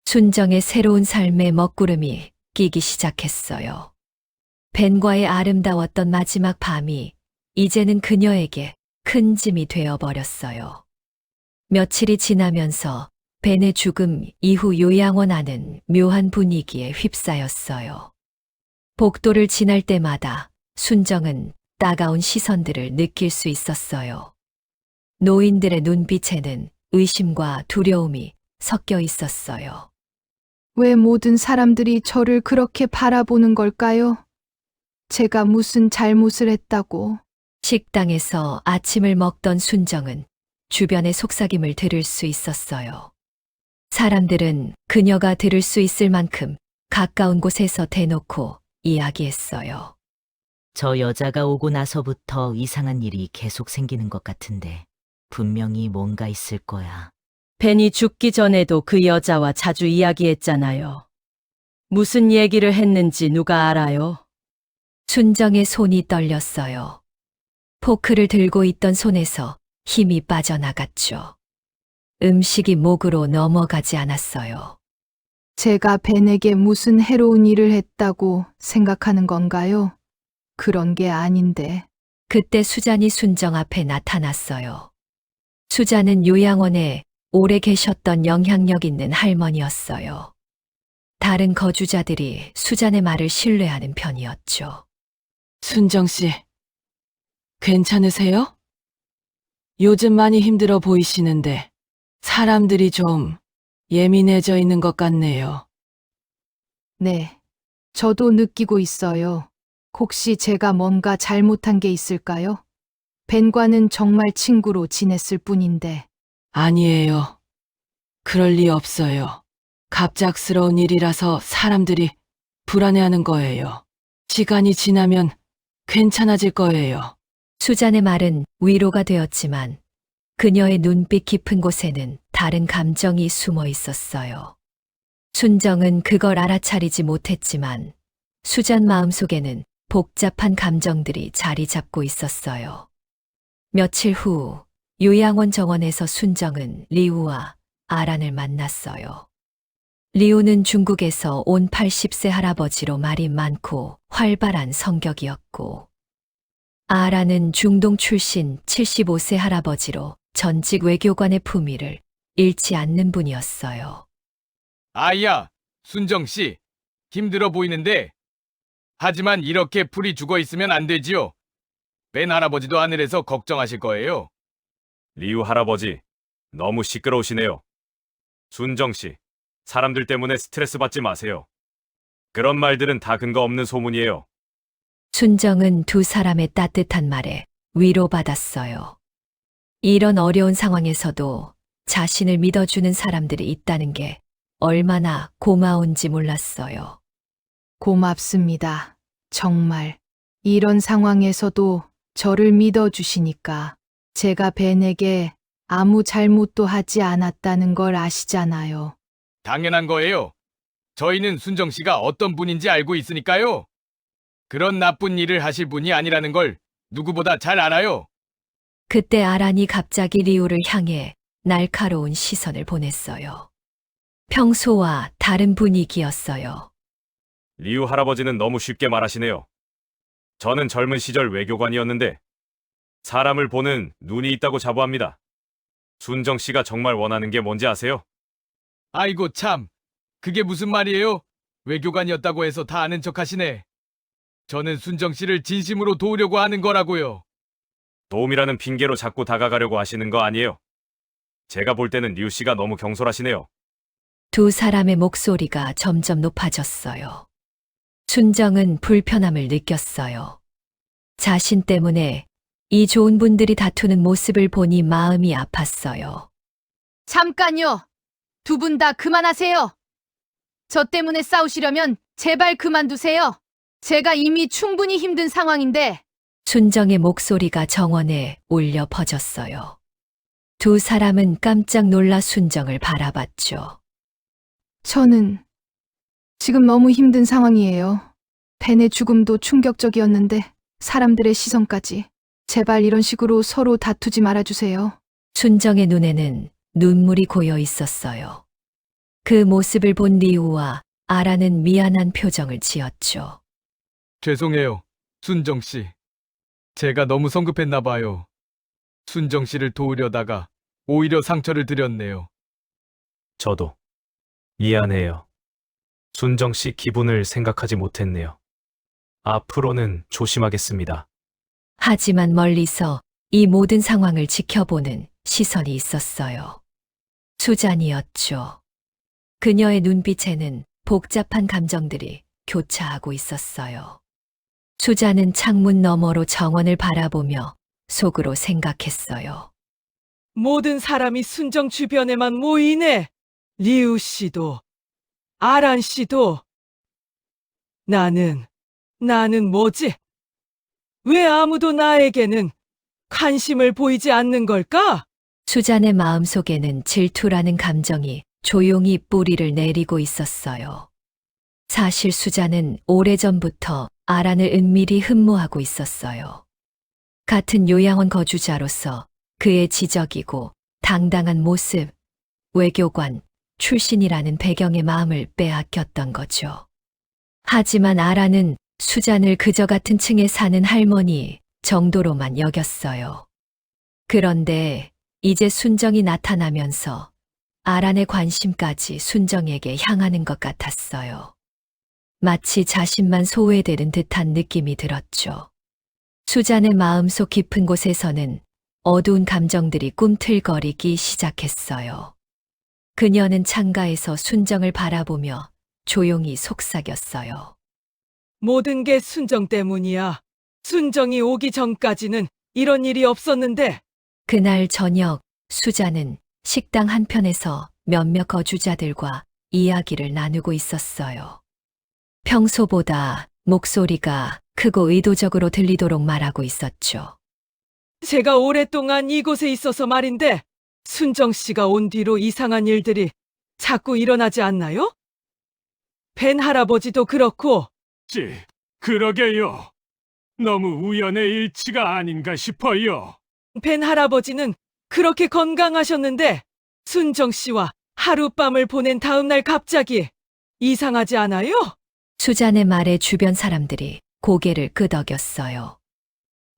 Speaker 1: 순정의 새로운 삶의 먹구름이 끼기 시작했어요. 벤과의 아름다웠던 마지막 밤이 이제는 그녀에게 큰 짐이 되어버렸어요. 며칠이 지나면서 벤의 죽음 이후 요양원 안은 묘한 분위기에 휩싸였어요. 복도를 지날 때마다 순정은 따가운 시선들을 느낄 수 있었어요. 노인들의 눈빛에는 의심과 두려움이 섞여 있었어요.
Speaker 2: 왜 모든 사람들이 저를 그렇게 바라보는 걸까요? 제가 무슨 잘못을 했다고.
Speaker 1: 식당에서 아침을 먹던 순정은 주변의 속삭임을 들을 수 있었어요. 사람들은 그녀가 들을 수 있을 만큼 가까운 곳에서 대놓고 이야기했어요.
Speaker 14: 저 여자가 오고 나서부터 이상한 일이 계속 생기는 것 같은데 분명히 뭔가 있을 거야.
Speaker 8: 벤이 죽기 전에도 그 여자와 자주 이야기했잖아요. 무슨 얘기를 했는지 누가 알아요?
Speaker 1: 순정의 손이 떨렸어요. 포크를 들고 있던 손에서 힘이 빠져나갔죠. 음식이 목으로 넘어가지 않았어요.
Speaker 2: 제가 벤에게 무슨 해로운 일을 했다고 생각하는 건가요? 그런 게 아닌데.
Speaker 1: 그때 수잔이 순정 앞에 나타났어요. 수자는 요양원에 오래 계셨던 영향력 있는 할머니였어요. 다른 거주자들이 수잔의 말을 신뢰하는 편이었죠.
Speaker 11: 순정 씨, 괜찮으세요? 요즘 많이 힘들어 보이시는데 사람들이 좀 예민해져 있는 것 같네요.
Speaker 2: 네, 저도 느끼고 있어요. 혹시 제가 뭔가 잘못한 게 있을까요? 벤과는 정말 친구로 지냈을 뿐인데.
Speaker 11: 아니에요. 그럴 리 없어요. 갑작스러운 일이라서 사람들이 불안해하는 거예요. 시간이 지나면 괜찮아질 거예요.
Speaker 1: 수잔의 말은 위로가 되었지만 그녀의 눈빛 깊은 곳에는 다른 감정이 숨어 있었어요. 순정은 그걸 알아차리지 못했지만 수잔 마음속에는 복잡한 감정들이 자리 잡고 있었어요. 며칠 후 요양원 정원에서 순정은 리우와 아란을 만났어요. 리우는 중국에서 온 80세 할아버지로 말이 많고 활발한 성격이었고, 아란은 중동 출신 75세 할아버지로 전직 외교관의 품위를 잃지 않는 분이었어요.
Speaker 15: 아야, 순정씨, 힘들어 보이는데. 하지만 이렇게 풀이 죽어 있으면 안 되지요. 벤 할아버지도 하늘에서 걱정하실 거예요.
Speaker 7: 리우 할아버지, 너무 시끄러우시네요. 순정 씨, 사람들 때문에 스트레스 받지 마세요. 그런 말들은 다 근거 없는 소문이에요.
Speaker 1: 순정은 두 사람의 따뜻한 말에 위로받았어요. 이런 어려운 상황에서도 자신을 믿어주는 사람들이 있다는 게 얼마나 고마운지 몰랐어요.
Speaker 2: 고맙습니다. 정말. 이런 상황에서도 저를 믿어주시니까 제가 벤에게 아무 잘못도 하지 않았다는 걸 아시잖아요.
Speaker 15: 당연한 거예요. 저희는 순정씨가 어떤 분인지 알고 있으니까요. 그런 나쁜 일을 하실 분이 아니라는 걸 누구보다 잘 알아요.
Speaker 1: 그때 아란이 갑자기 리우를 향해 날카로운 시선을 보냈어요. 평소와 다른 분위기였어요.
Speaker 7: 리우 할아버지는 너무 쉽게 말하시네요. 저는 젊은 시절 외교관이었는데 사람을 보는 눈이 있다고 자부합니다. 순정 씨가 정말 원하는 게 뭔지 아세요?
Speaker 15: 아이고 참, 그게 무슨 말이에요? 외교관이었다고 해서 다 아는 척 하시네. 저는 순정씨를 진심으로 도우려고 하는 거라고요.
Speaker 7: 도움이라는 핑계로 자꾸 다가가려고 하시는 거 아니에요? 제가 볼 때는 리우 씨가 너무 경솔하시네요.
Speaker 1: 두 사람의 목소리가 점점 높아졌어요. 순정은 불편함을 느꼈어요. 자신 때문에 이 좋은 분들이 다투는 모습을 보니 마음이 아팠어요.
Speaker 2: 잠깐요. 두 분 다 그만하세요. 저 때문에 싸우시려면 제발 그만두세요. 제가 이미 충분히 힘든 상황인데.
Speaker 1: 순정의 목소리가 정원에 울려 퍼졌어요. 두 사람은 깜짝 놀라 순정을 바라봤죠.
Speaker 2: 저는 지금 너무 힘든 상황이에요. 벤의 죽음도 충격적이었는데 사람들의 시선까지. 제발 이런 식으로 서로 다투지 말아주세요.
Speaker 1: 순정의 눈에는 눈물이 고여 있었어요. 그 모습을 본 리우와 아라는 미안한 표정을 지었죠.
Speaker 15: 죄송해요, 순정씨. 제가 너무 성급했나 봐요. 순정씨를 도우려다가 오히려 상처를 드렸네요.
Speaker 7: 저도 미안해요. 순정 씨 기분을 생각하지 못했네요. 앞으로는 조심하겠습니다.
Speaker 1: 하지만 멀리서 이 모든 상황을 지켜보는 시선이 있었어요. 수잔이었죠. 그녀의 눈빛에는 복잡한 감정들이 교차하고 있었어요. 수잔은 창문 너머로 정원을 바라보며 속으로 생각했어요.
Speaker 16: 모든 사람이 순정 주변에만 모이네. 리우 씨도, 아란 씨도. 나는 뭐지? 왜 아무도 나에게는 관심을 보이지 않는 걸까?
Speaker 1: 수잔의 마음속에는 질투라는 감정이 조용히 뿌리를 내리고 있었어요. 사실 수잔은 오래전부터 아란을 은밀히 흠모하고 있었어요. 같은 요양원 거주자로서 그의 지적이고 당당한 모습, 외교관 출신이라는 배경의 마음을 빼앗겼던 거죠. 하지만 아란은 수잔을 그저 같은 층에 사는 할머니 정도로만 여겼어요. 그런데 이제 순정이 나타나면서 아란의 관심까지 순정에게 향하는 것 같았어요. 마치 자신만 소외되는 듯한 느낌이 들었죠. 수잔의 마음속 깊은 곳에서는 어두운 감정들이 꿈틀거리기 시작했어요. 그녀는 창가에서 순정을 바라보며 조용히 속삭였어요.
Speaker 16: 모든 게 순정 때문이야. 순정이 오기 전까지는 이런 일이 없었는데.
Speaker 1: 그날 저녁 수잔은 식당 한편에서 몇몇 거주자들과 이야기를 나누고 있었어요. 평소보다 목소리가 크고 의도적으로 들리도록 말하고 있었죠.
Speaker 16: 제가 오랫동안 이곳에 있어서 말인데 순정 씨가 온 뒤로 이상한 일들이 자꾸 일어나지 않나요? 벤 할아버지도 그렇고.
Speaker 10: 그러게요. 너무 우연의 일치가 아닌가 싶어요.
Speaker 16: 벤 할아버지는 그렇게 건강하셨는데 순정 씨와 하룻밤을 보낸 다음 날 갑자기 이상하지 않아요?
Speaker 1: 수잔의 말에 주변 사람들이 고개를 끄덕였어요.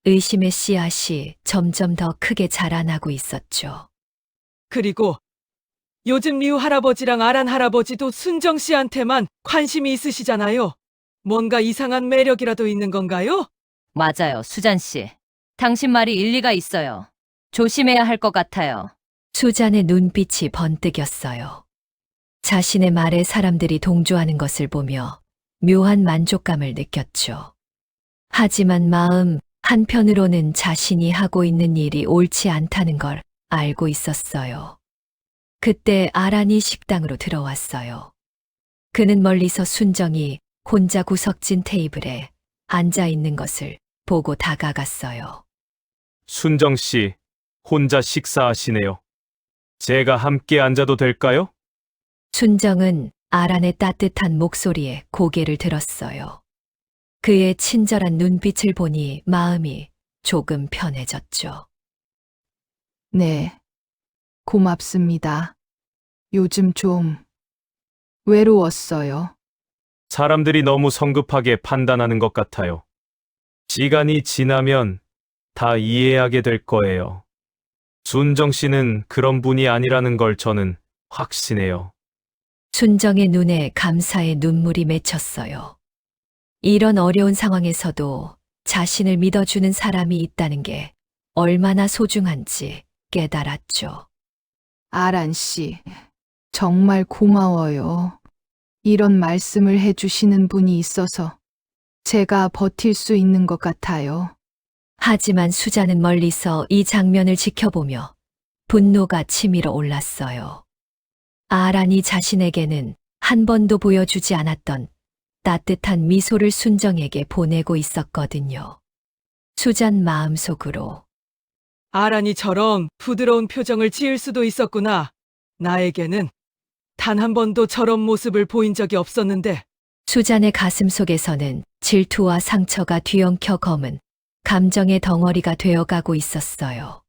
Speaker 1: 의심의 씨앗이 점점 더 크게 자라나고 있었죠.
Speaker 16: 그리고 요즘 리우 할아버지랑 아란 할아버지도 순정 씨한테만 관심이 있으시잖아요. 뭔가 이상한 매력이라도 있는 건가요?
Speaker 8: 맞아요, 수잔 씨. 당신 말이 일리가 있어요. 조심해야 할 것 같아요.
Speaker 1: 수잔의 눈빛이 번뜩였어요. 자신의 말에 사람들이 동조하는 것을 보며 묘한 만족감을 느꼈죠. 하지만 마음 한편으로는 자신이 하고 있는 일이 옳지 않다는 걸 알고 있었어요. 그때 아란이 식당으로 들어왔어요. 그는 멀리서 순정이 혼자 구석진 테이블에 앉아 있는 것을 보고 다가갔어요.
Speaker 7: 순정 씨, 혼자 식사하시네요. 제가 함께 앉아도 될까요?
Speaker 1: 순정은 아란의 따뜻한 목소리에 고개를 들었어요. 그의 친절한 눈빛을 보니 마음이 조금 편해졌죠.
Speaker 2: 네. 고맙습니다. 요즘 좀 외로웠어요.
Speaker 7: 사람들이 너무 성급하게 판단하는 것 같아요. 시간이 지나면 다 이해하게 될 거예요. 순정 씨는 그런 분이 아니라는 걸 저는 확신해요.
Speaker 1: 순정의 눈에 감사의 눈물이 맺혔어요. 이런 어려운 상황에서도 자신을 믿어주는 사람이 있다는 게 얼마나 소중한지 깨달았죠.
Speaker 2: 아란 씨, 정말 고마워요. 이런 말씀을 해주시는 분이 있어서 제가 버틸 수 있는 것 같아요.
Speaker 1: 하지만 수잔은 멀리서 이 장면을 지켜보며 분노가 치밀어 올랐어요. 아란이 자신에게는 한 번도 보여주지 않았던 따뜻한 미소를 순정에게 보내고 있었거든요. 수잔 마음속으로
Speaker 16: 아란이처럼 부드러운 표정을 지을 수도 있었구나. 나에게는 단 한 번도 저런 모습을 보인 적이 없었는데.
Speaker 1: 수잔의 가슴 속에서는 질투와 상처가 뒤엉켜 검은 감정의 덩어리가 되어가고 있었어요.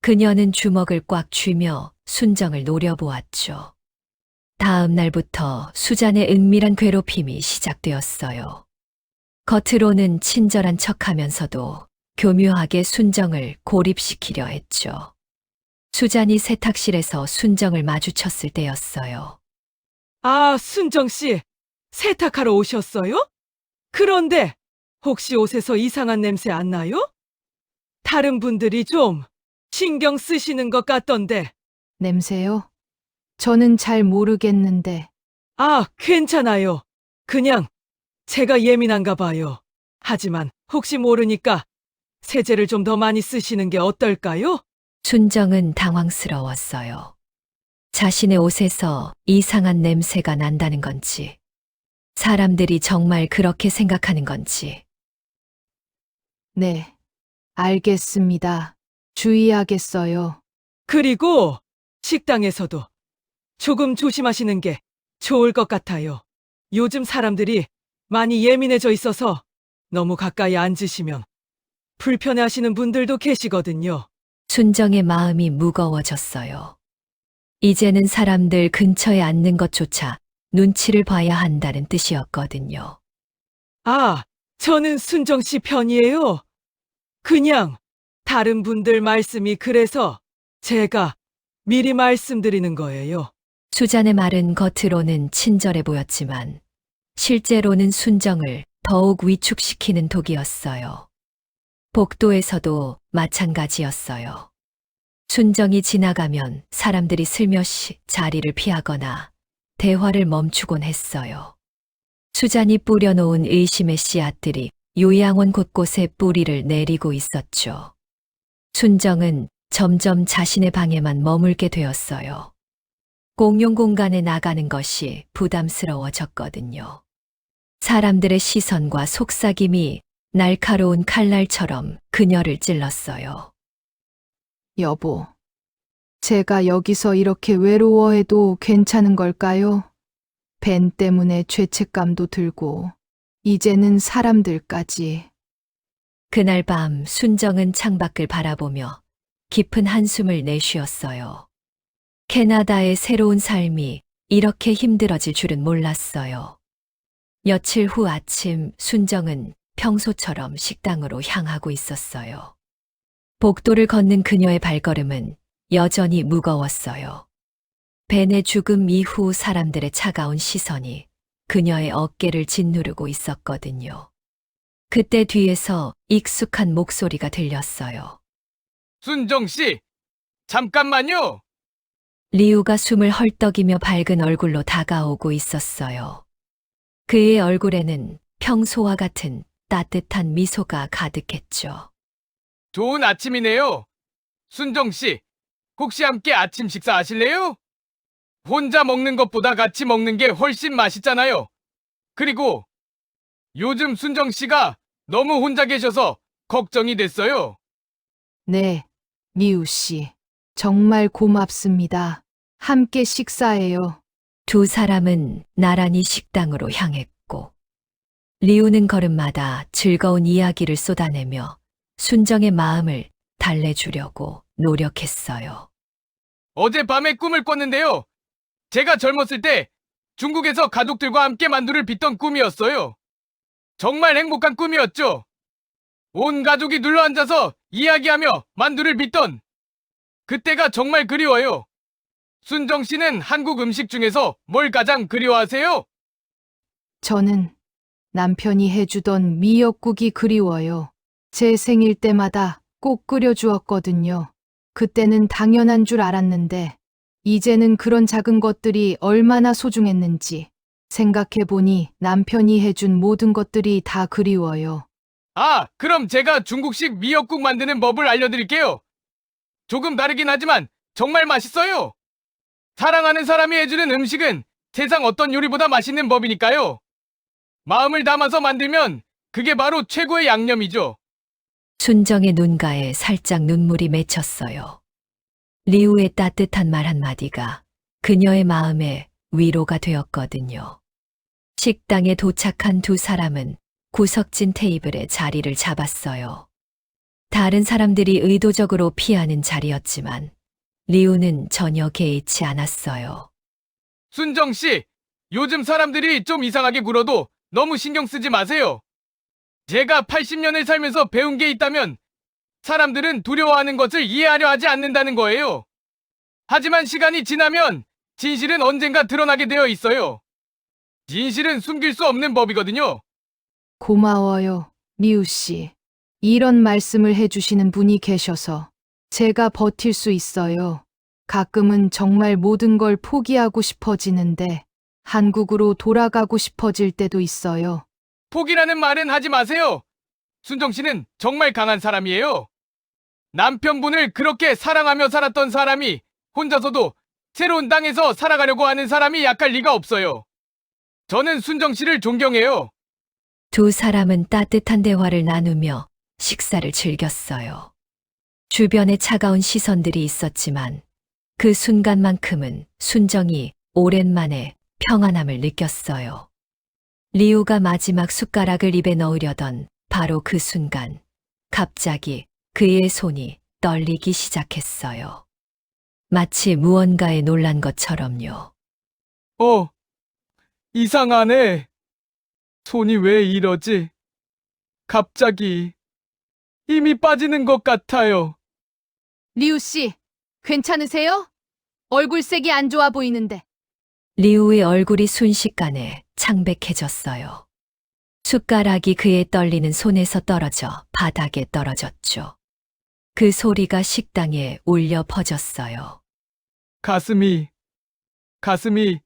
Speaker 1: 그녀는 주먹을 꽉 쥐며 순정을 노려보았죠. 다음 날부터 수잔의 은밀한 괴롭힘이 시작되었어요. 겉으로는 친절한 척하면서도 교묘하게 순정을 고립시키려 했죠. 수잔이 세탁실에서 순정을 마주쳤을 때였어요.
Speaker 16: 아, 순정 씨, 세탁하러 오셨어요? 그런데 혹시 옷에서 이상한 냄새 안 나요? 다른 분들이 좀 신경 쓰시는 것 같던데.
Speaker 2: 냄새요? 저는 잘 모르겠는데.
Speaker 16: 아, 괜찮아요. 그냥 제가 예민한가 봐요. 하지만 혹시 모르니까 세제를 좀 더 많이 쓰시는 게 어떨까요?
Speaker 1: 순정은 당황스러웠어요. 자신의 옷에서 이상한 냄새가 난다는 건지, 사람들이 정말 그렇게 생각하는 건지.
Speaker 2: 네, 알겠습니다. 주의하겠어요.
Speaker 16: 그리고 식당에서도 조금 조심하시는 게 좋을 것 같아요. 요즘 사람들이 많이 예민해져 있어서 너무 가까이 앉으시면 불편해하시는 분들도 계시거든요.
Speaker 1: 순정의 마음이 무거워졌어요. 이제는 사람들 근처에 앉는 것조차 눈치를 봐야 한다는 뜻이었거든요.
Speaker 16: 아, 저는 순정 씨 편이에요. 그냥 다른 분들 말씀이 그래서 제가 미리 말씀드리는 거예요.
Speaker 1: 수잔의 말은 겉으로는 친절해 보였지만 실제로는 순정을 더욱 위축시키는 독이었어요. 복도에서도 마찬가지였어요. 순정이 지나가면 사람들이 슬며시 자리를 피하거나 대화를 멈추곤 했어요. 수잔이 뿌려놓은 의심의 씨앗들이 요양원 곳곳에 뿌리를 내리고 있었죠. 순정은 점점 자신의 방에만 머물게 되었어요. 공용 공간에 나가는 것이 부담스러워졌거든요. 사람들의 시선과 속삭임이 날카로운 칼날처럼 그녀를 찔렀어요.
Speaker 2: 여보, 제가 여기서 이렇게 외로워해도 괜찮은 걸까요? 벤 때문에 죄책감도 들고, 이제는 사람들까지.
Speaker 1: 그날 밤 순정은 창밖을 바라보며 깊은 한숨을 내쉬었어요. 캐나다의 새로운 삶이 이렇게 힘들어질 줄은 몰랐어요. 며칠 후 아침 순정은 평소처럼 식당으로 향하고 있었어요. 복도를 걷는 그녀의 발걸음은 여전히 무거웠어요. 벤의 죽음 이후 사람들의 차가운 시선이 그녀의 어깨를 짓누르고 있었거든요. 그때 뒤에서 익숙한 목소리가 들렸어요.
Speaker 15: 순정 씨, 잠깐만요.
Speaker 1: 리우가 숨을 헐떡이며 밝은 얼굴로 다가오고 있었어요. 그의 얼굴에는 평소와 같은 따뜻한 미소가 가득했죠.
Speaker 15: 좋은 아침이네요. 순정 씨, 혹시 함께 아침 식사하실래요? 혼자 먹는 것보다 같이 먹는 게 훨씬 맛있잖아요. 그리고 요즘 순정 씨가 너무 혼자 계셔서 걱정이 됐어요.
Speaker 2: 네, 리우 씨. 정말 고맙습니다. 함께 식사해요.
Speaker 1: 두 사람은 나란히 식당으로 향했고, 리우는 걸음마다 즐거운 이야기를 쏟아내며 순정의 마음을 달래주려고 노력했어요.
Speaker 15: 어젯밤에 꿈을 꿨는데요. 제가 젊었을 때 중국에서 가족들과 함께 만두를 빚던 꿈이었어요. 정말 행복한 꿈이었죠. 온 가족이 눌러앉아서 이야기하며 만두를 빚던 그때가 정말 그리워요. 순정 씨는 한국 음식 중에서 뭘 가장 그리워하세요?
Speaker 2: 저는 남편이 해주던 미역국이 그리워요. 제 생일 때마다 꼭 끓여주었거든요. 그때는 당연한 줄 알았는데, 이제는 그런 작은 것들이 얼마나 소중했는지 생각해보니 남편이 해준 모든 것들이 다 그리워요.
Speaker 15: 아, 그럼 제가 중국식 미역국 만드는 법을 알려드릴게요. 조금 다르긴 하지만 정말 맛있어요. 사랑하는 사람이 해주는 음식은 세상 어떤 요리보다 맛있는 법이니까요. 마음을 담아서 만들면 그게 바로 최고의 양념이죠.
Speaker 1: 순정의 눈가에 살짝 눈물이 맺혔어요. 리우의 따뜻한 말 한마디가 그녀의 마음에 위로가 되었거든요. 식당에 도착한 두 사람은 구석진 테이블에 자리를 잡았어요. 다른 사람들이 의도적으로 피하는 자리였지만 리우는 전혀 개의치 않았어요.
Speaker 15: 순정 씨, 요즘 사람들이 좀 이상하게 굴어도 너무 신경 쓰지 마세요. 제가 80년을 살면서 배운 게 있다면 사람들은 두려워하는 것을 이해하려 하지 않는다는 거예요. 하지만 시간이 지나면 진실은 언젠가 드러나게 되어 있어요. 진실은 숨길 수 없는 법이거든요.
Speaker 2: 고마워요, 리우 씨. 이런 말씀을 해주시는 분이 계셔서 제가 버틸 수 있어요. 가끔은 정말 모든 걸 포기하고 싶어지는데 한국으로 돌아가고 싶어질 때도 있어요.
Speaker 15: 포기라는 말은 하지 마세요. 순정 씨는 정말 강한 사람이에요. 남편분을 그렇게 사랑하며 살았던 사람이 혼자서도 새로운 땅에서 살아가려고 하는 사람이 약할 리가 없어요. 저는 순정 씨를 존경해요.
Speaker 1: 두 사람은 따뜻한 대화를 나누며 식사를 즐겼어요. 주변에 차가운 시선들이 있었지만 그 순간만큼은 순정이 오랜만에 평안함을 느꼈어요. 리우가 마지막 숟가락을 입에 넣으려던 바로 그 순간, 갑자기 그의 손이 떨리기 시작했어요. 마치 무언가에 놀란 것처럼요.
Speaker 15: 이상하네. 손이 왜 이러지? 갑자기 힘이 빠지는 것 같아요.
Speaker 2: 리우 씨, 괜찮으세요? 얼굴색이 안 좋아 보이는데.
Speaker 1: 리우의 얼굴이 순식간에 창백해졌어요. 숟가락이 그의 떨리는 손에서 떨어져 바닥에 떨어졌죠. 그 소리가 식당에 울려 퍼졌어요.
Speaker 15: 가슴이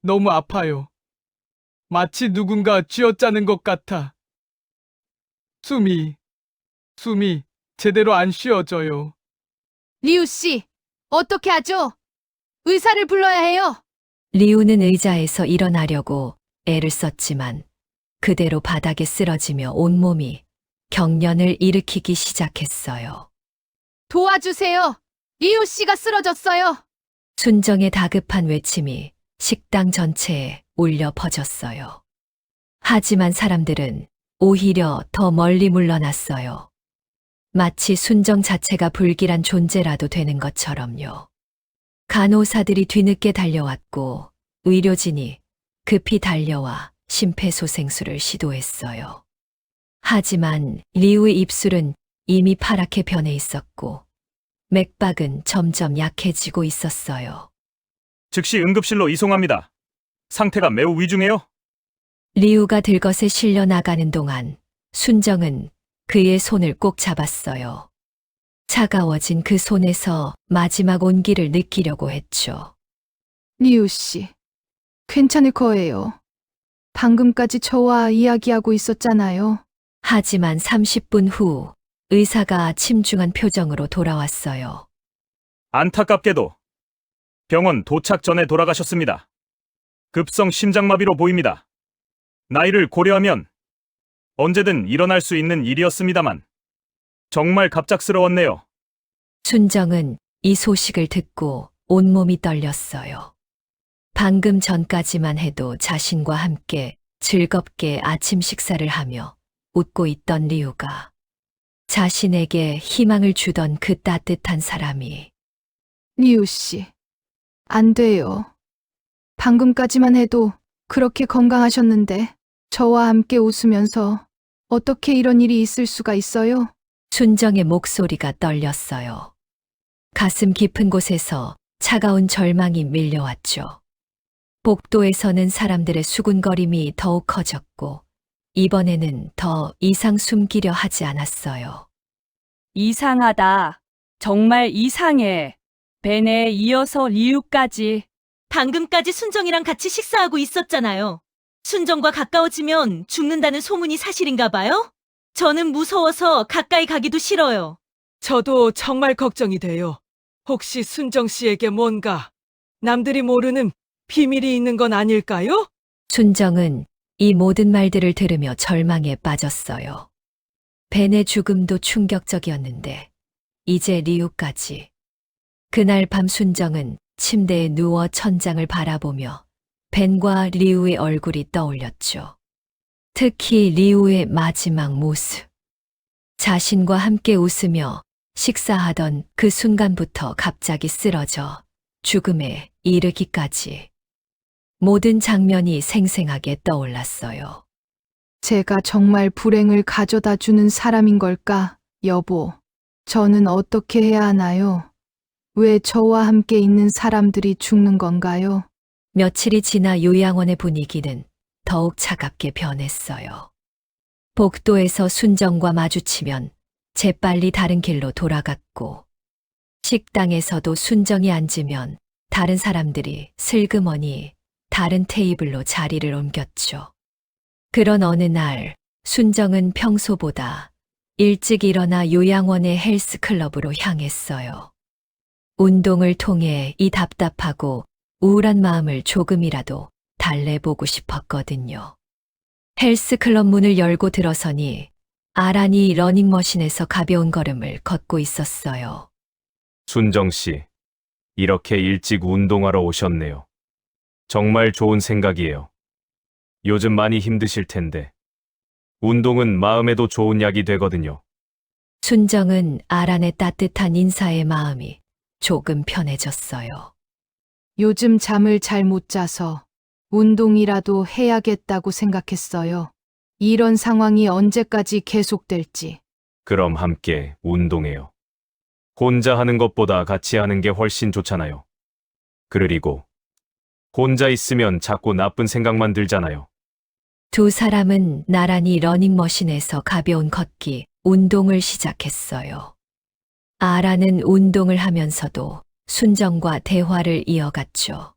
Speaker 15: 너무 아파요. 마치 누군가 쥐어짜는 것 같아. 숨이 제대로 안 쉬어져요.
Speaker 2: 리우 씨, 어떻게 하죠? 의사를 불러야 해요.
Speaker 1: 리우는 의자에서 일어나려고 애를 썼지만 그대로 바닥에 쓰러지며 온몸이 경련을 일으키기 시작했어요.
Speaker 2: 도와주세요. 리우 씨가 쓰러졌어요.
Speaker 1: 순정의 다급한 외침이 식당 전체에 울려 퍼졌어요. 하지만 사람들은 오히려 더 멀리 물러났어요. 마치 순정 자체가 불길한 존재라도 되는 것처럼요. 간호사들이 뒤늦게 달려왔고 의료진이 급히 달려와 심폐소생술을 시도했어요. 하지만 리우의 입술은 이미 파랗게 변해 있었고 맥박은 점점 약해지고 있었어요.
Speaker 7: 즉시 응급실로 이송합니다. 상태가 매우 위중해요.
Speaker 1: 리우가 들것에 실려 나가는 동안 순정은 그의 손을 꼭 잡았어요. 차가워진 그 손에서 마지막 온기를 느끼려고 했죠.
Speaker 2: 리우 씨, 괜찮을 거예요. 방금까지 저와 이야기하고 있었잖아요.
Speaker 1: 하지만 30분 후 의사가 침중한 표정으로 돌아왔어요.
Speaker 7: 안타깝게도 병원 도착 전에 돌아가셨습니다. 급성 심장마비로 보입니다. 나이를 고려하면 언제든 일어날 수 있는 일이었습니다만 정말 갑작스러웠네요.
Speaker 1: 순정은 이 소식을 듣고 온몸이 떨렸어요. 방금 전까지만 해도 자신과 함께 즐겁게 아침 식사를 하며 웃고 있던 리우가 자신에게 희망을 주던 그 따뜻한 사람이
Speaker 2: 리우 씨, 안 돼요. 방금까지만 해도 그렇게 건강하셨는데 저와 함께 웃으면서 어떻게 이런 일이 있을 수가 있어요?
Speaker 1: 순정의 목소리가 떨렸어요. 가슴 깊은 곳에서 차가운 절망이 밀려왔죠. 복도에서는 사람들의 수군거림이 더욱 커졌고 이번에는 더 이상 숨기려 하지 않았어요.
Speaker 8: 이상하다. 정말 이상해. 벤에 이어서 리우까지.
Speaker 14: 방금까지 순정이랑 같이 식사하고 있었잖아요. 순정과 가까워지면 죽는다는 소문이 사실인가 봐요? 저는 무서워서 가까이 가기도 싫어요.
Speaker 16: 저도 정말 걱정이 돼요. 혹시 순정 씨에게 뭔가 남들이 모르는 비밀이 있는 건 아닐까요?
Speaker 1: 순정은 이 모든 말들을 들으며 절망에 빠졌어요. 벤의 죽음도 충격적이었는데 이제 리우까지. 그날 밤 순정은 침대에 누워 천장을 바라보며 벤과 리우의 얼굴이 떠올렸죠. 특히 리우의 마지막 모습. 자신과 함께 웃으며 식사하던 그 순간부터 갑자기 쓰러져 죽음에 이르기까지. 모든 장면이 생생하게 떠올랐어요.
Speaker 2: 제가 정말 불행을 가져다 주는 사람인 걸까, 여보? 저는 어떻게 해야 하나요? 왜 저와 함께 있는 사람들이 죽는 건가요?
Speaker 1: 며칠이 지나 요양원의 분위기는 더욱 차갑게 변했어요. 복도에서 순정과 마주치면 재빨리 다른 길로 돌아갔고, 식당에서도 순정이 앉으면 다른 사람들이 슬그머니 다른 테이블로 자리를 옮겼죠. 그런 어느 날 순정은 평소보다 일찍 일어나 요양원의 헬스클럽으로 향했어요. 운동을 통해 이 답답하고 우울한 마음을 조금이라도 달래보고 싶었거든요. 헬스클럽 문을 열고 들어서니 아란이 러닝머신에서 가벼운 걸음을 걷고 있었어요.
Speaker 7: 순정 씨, 이렇게 일찍 운동하러 오셨네요. 정말 좋은 생각이에요. 요즘 많이 힘드실 텐데 운동은 마음에도 좋은 약이 되거든요.
Speaker 1: 순정은 아란의 따뜻한 인사에 마음이 조금 편해졌어요.
Speaker 2: 요즘 잠을 잘 못 자서 운동이라도 해야겠다고 생각했어요. 이런 상황이 언제까지 계속될지.
Speaker 7: 그럼 함께 운동해요. 혼자 하는 것보다 같이 하는 게 훨씬 좋잖아요. 그리고 혼자 있으면 자꾸 나쁜 생각만 들잖아요.
Speaker 1: 두 사람은 나란히 러닝머신에서 가벼운 걷기, 운동을 시작했어요. 아라는 운동을 하면서도 순정과 대화를 이어갔죠.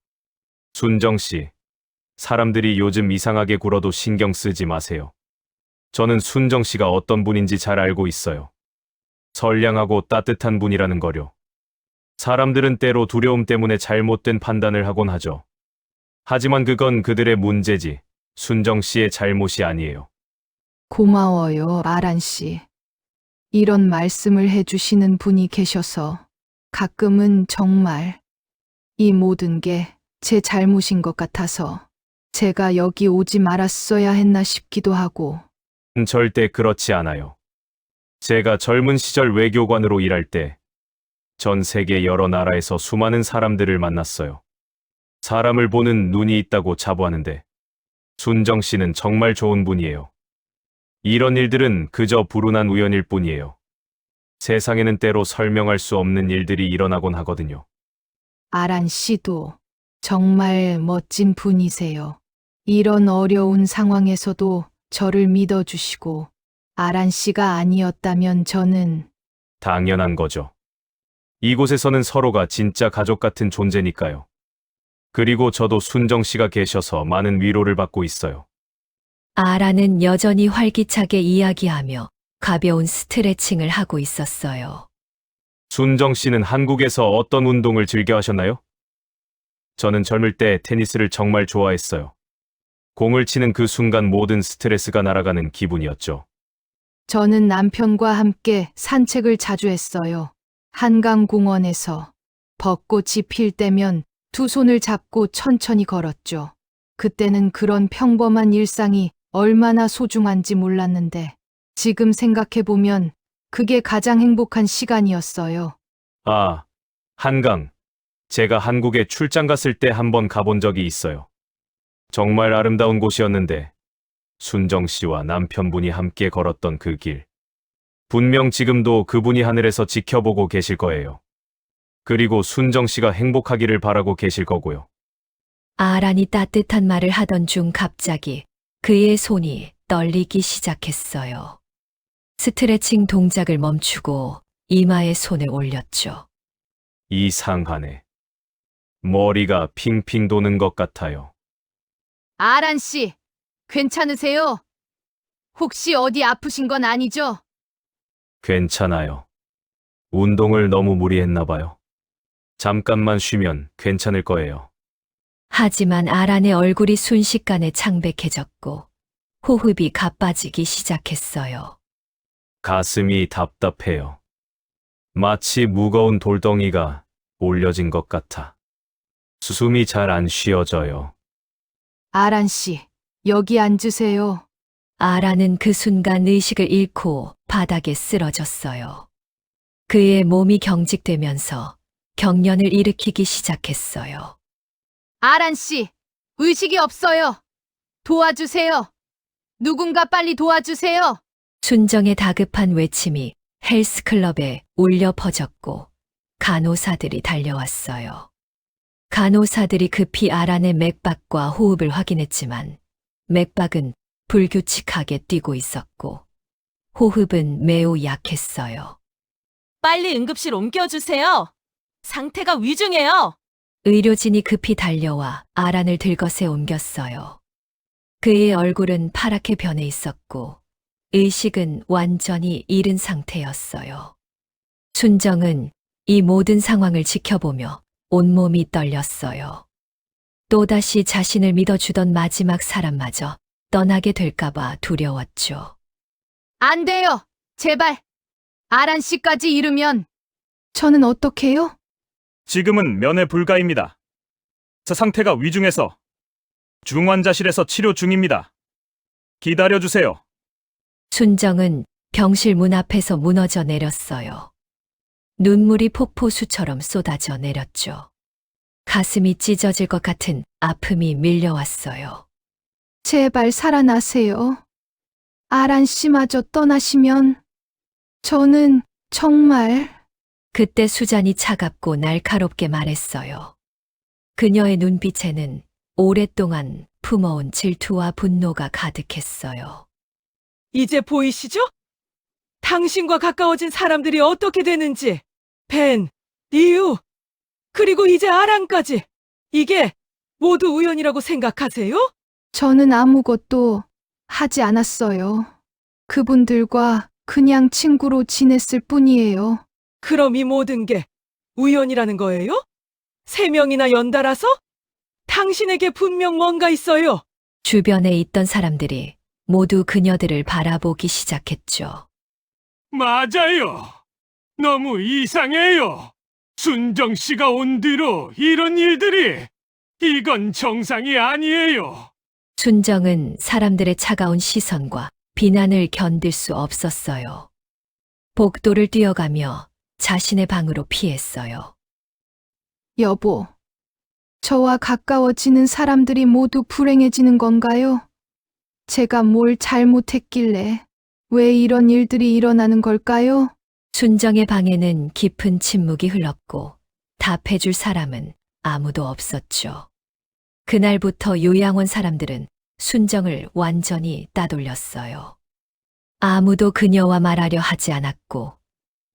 Speaker 7: 순정 씨, 사람들이 요즘 이상하게 굴어도 신경 쓰지 마세요. 저는 순정 씨가 어떤 분인지 잘 알고 있어요. 선량하고 따뜻한 분이라는 거요. 사람들은 때로 두려움 때문에 잘못된 판단을 하곤 하죠. 하지만 그건 그들의 문제지 순정 씨의 잘못이 아니에요.
Speaker 2: 고마워요, 아란 씨. 이런 말씀을 해주시는 분이 계셔서 가끔은 정말 이 모든 게 제 잘못인 것 같아서 제가 여기 오지 말았어야 했나 싶기도 하고.
Speaker 7: 절대 그렇지 않아요. 제가 젊은 시절 외교관으로 일할 때 전 세계 여러 나라에서 수많은 사람들을 만났어요. 사람을 보는 눈이 있다고 자부하는데 순정 씨는 정말 좋은 분이에요. 이런 일들은 그저 불운한 우연일 뿐이에요. 세상에는 때로 설명할 수 없는 일들이 일어나곤 하거든요.
Speaker 2: 아란 씨도 정말 멋진 분이세요. 이런 어려운 상황에서도 저를 믿어주시고 아란 씨가 아니었다면 저는
Speaker 7: 당연한 거죠. 이곳에서는 서로가 진짜 가족 같은 존재니까요. 그리고 저도 순정 씨가 계셔서 많은 위로를 받고 있어요.
Speaker 1: 아라는 여전히 활기차게 이야기하며 가벼운 스트레칭을 하고 있었어요.
Speaker 7: 순정 씨는 한국에서 어떤 운동을 즐겨 하셨나요? 저는 젊을 때 테니스를 정말 좋아했어요. 공을 치는 그 순간 모든 스트레스가 날아가는 기분이었죠.
Speaker 2: 저는 남편과 함께 산책을 자주 했어요. 한강공원에서 벚꽃이 필 때면 두 손을 잡고 천천히 걸었죠. 그때는 그런 평범한 일상이 얼마나 소중한지 몰랐는데 지금 생각해보면 그게 가장 행복한 시간이었어요.
Speaker 7: 아, 한강. 제가 한국에 출장 갔을 때 한번 가본 적이 있어요. 정말 아름다운 곳이었는데 순정 씨와 남편분이 함께 걸었던 그 길. 분명 지금도 그분이 하늘에서 지켜보고 계실 거예요. 그리고 순정 씨가 행복하기를 바라고 계실 거고요.
Speaker 1: 아란이 따뜻한 말을 하던 중 갑자기 그의 손이 떨리기 시작했어요. 스트레칭 동작을 멈추고 이마에 손을 올렸죠.
Speaker 7: 이상하네. 머리가 핑핑 도는 것 같아요.
Speaker 2: 아란 씨, 괜찮으세요? 혹시 어디 아프신 건 아니죠?
Speaker 7: 괜찮아요. 운동을 너무 무리했나 봐요. 잠깐만 쉬면 괜찮을 거예요.
Speaker 1: 하지만 아란의 얼굴이 순식간에 창백해졌고 호흡이 가빠지기 시작했어요.
Speaker 7: 가슴이 답답해요. 마치 무거운 돌덩이가 올려진 것 같아. 숨이 잘 안 쉬어져요.
Speaker 2: 아란 씨, 여기 앉으세요.
Speaker 1: 아란은 그 순간 의식을 잃고 바닥에 쓰러졌어요. 그의 몸이 경직되면서 경련을 일으키기 시작했어요.
Speaker 2: 아란 씨, 의식이 없어요. 도와주세요. 누군가 빨리 도와주세요.
Speaker 1: 순정의 다급한 외침이 헬스클럽에 울려 퍼졌고 간호사들이 달려왔어요. 간호사들이 급히 아란의 맥박과 호흡을 확인했지만 맥박은 불규칙하게 뛰고 있었고 호흡은 매우 약했어요.
Speaker 14: 빨리 응급실 옮겨주세요. 상태가 위중해요.
Speaker 1: 의료진이 급히 달려와 아란을 들것에 옮겼어요. 그의 얼굴은 파랗게 변해 있었고 의식은 완전히 잃은 상태였어요. 순정은 이 모든 상황을 지켜보며 온몸이 떨렸어요. 또다시 자신을 믿어주던 마지막 사람마저 떠나게 될까봐 두려웠죠.
Speaker 2: 안 돼요. 제발. 아란 씨까지 잃으면 저는 어떡해요?
Speaker 17: 지금은 면회 불가입니다. 저 상태가 위중해서 중환자실에서 치료 중입니다. 기다려주세요.
Speaker 1: 순정은 병실 문 앞에서 무너져 내렸어요. 눈물이 폭포수처럼 쏟아져 내렸죠. 가슴이 찢어질 것 같은 아픔이 밀려왔어요.
Speaker 2: 제발 살아나세요. 아란 씨마저 떠나시면 저는 정말
Speaker 1: 그때 수잔이 차갑고 날카롭게 말했어요. 그녀의 눈빛에는 오랫동안 품어온 질투와 분노가 가득했어요.
Speaker 16: 이제 보이시죠? 당신과 가까워진 사람들이 어떻게 되는지. 벤, 리유, 그리고 이제 아랑까지. 이게 모두 우연이라고 생각하세요?
Speaker 2: 저는 아무것도 하지 않았어요. 그분들과 그냥 친구로 지냈을 뿐이에요.
Speaker 16: 그럼 이 모든 게 우연이라는 거예요? 3명이나 연달아서? 당신에게 분명 뭔가 있어요.
Speaker 1: 주변에 있던 사람들이 모두 그녀들을 바라보기 시작했죠.
Speaker 10: 맞아요. 너무 이상해요. 순정 씨가 온 뒤로 이런 일들이 이건 정상이 아니에요.
Speaker 1: 순정은 사람들의 차가운 시선과 비난을 견딜 수 없었어요. 복도를 뛰어가며 자신의 방으로 피했어요.
Speaker 2: 여보, 저와 가까워지는 사람들이 모두 불행해지는 건가요? 제가 뭘 잘못했길래 왜 이런 일들이 일어나는 걸까요?
Speaker 1: 순정의 방에는 깊은 침묵이 흘렀고 답해줄 사람은 아무도 없었죠. 그날부터 요양원 사람들은 순정을 완전히 따돌렸어요. 아무도 그녀와 말하려 하지 않았고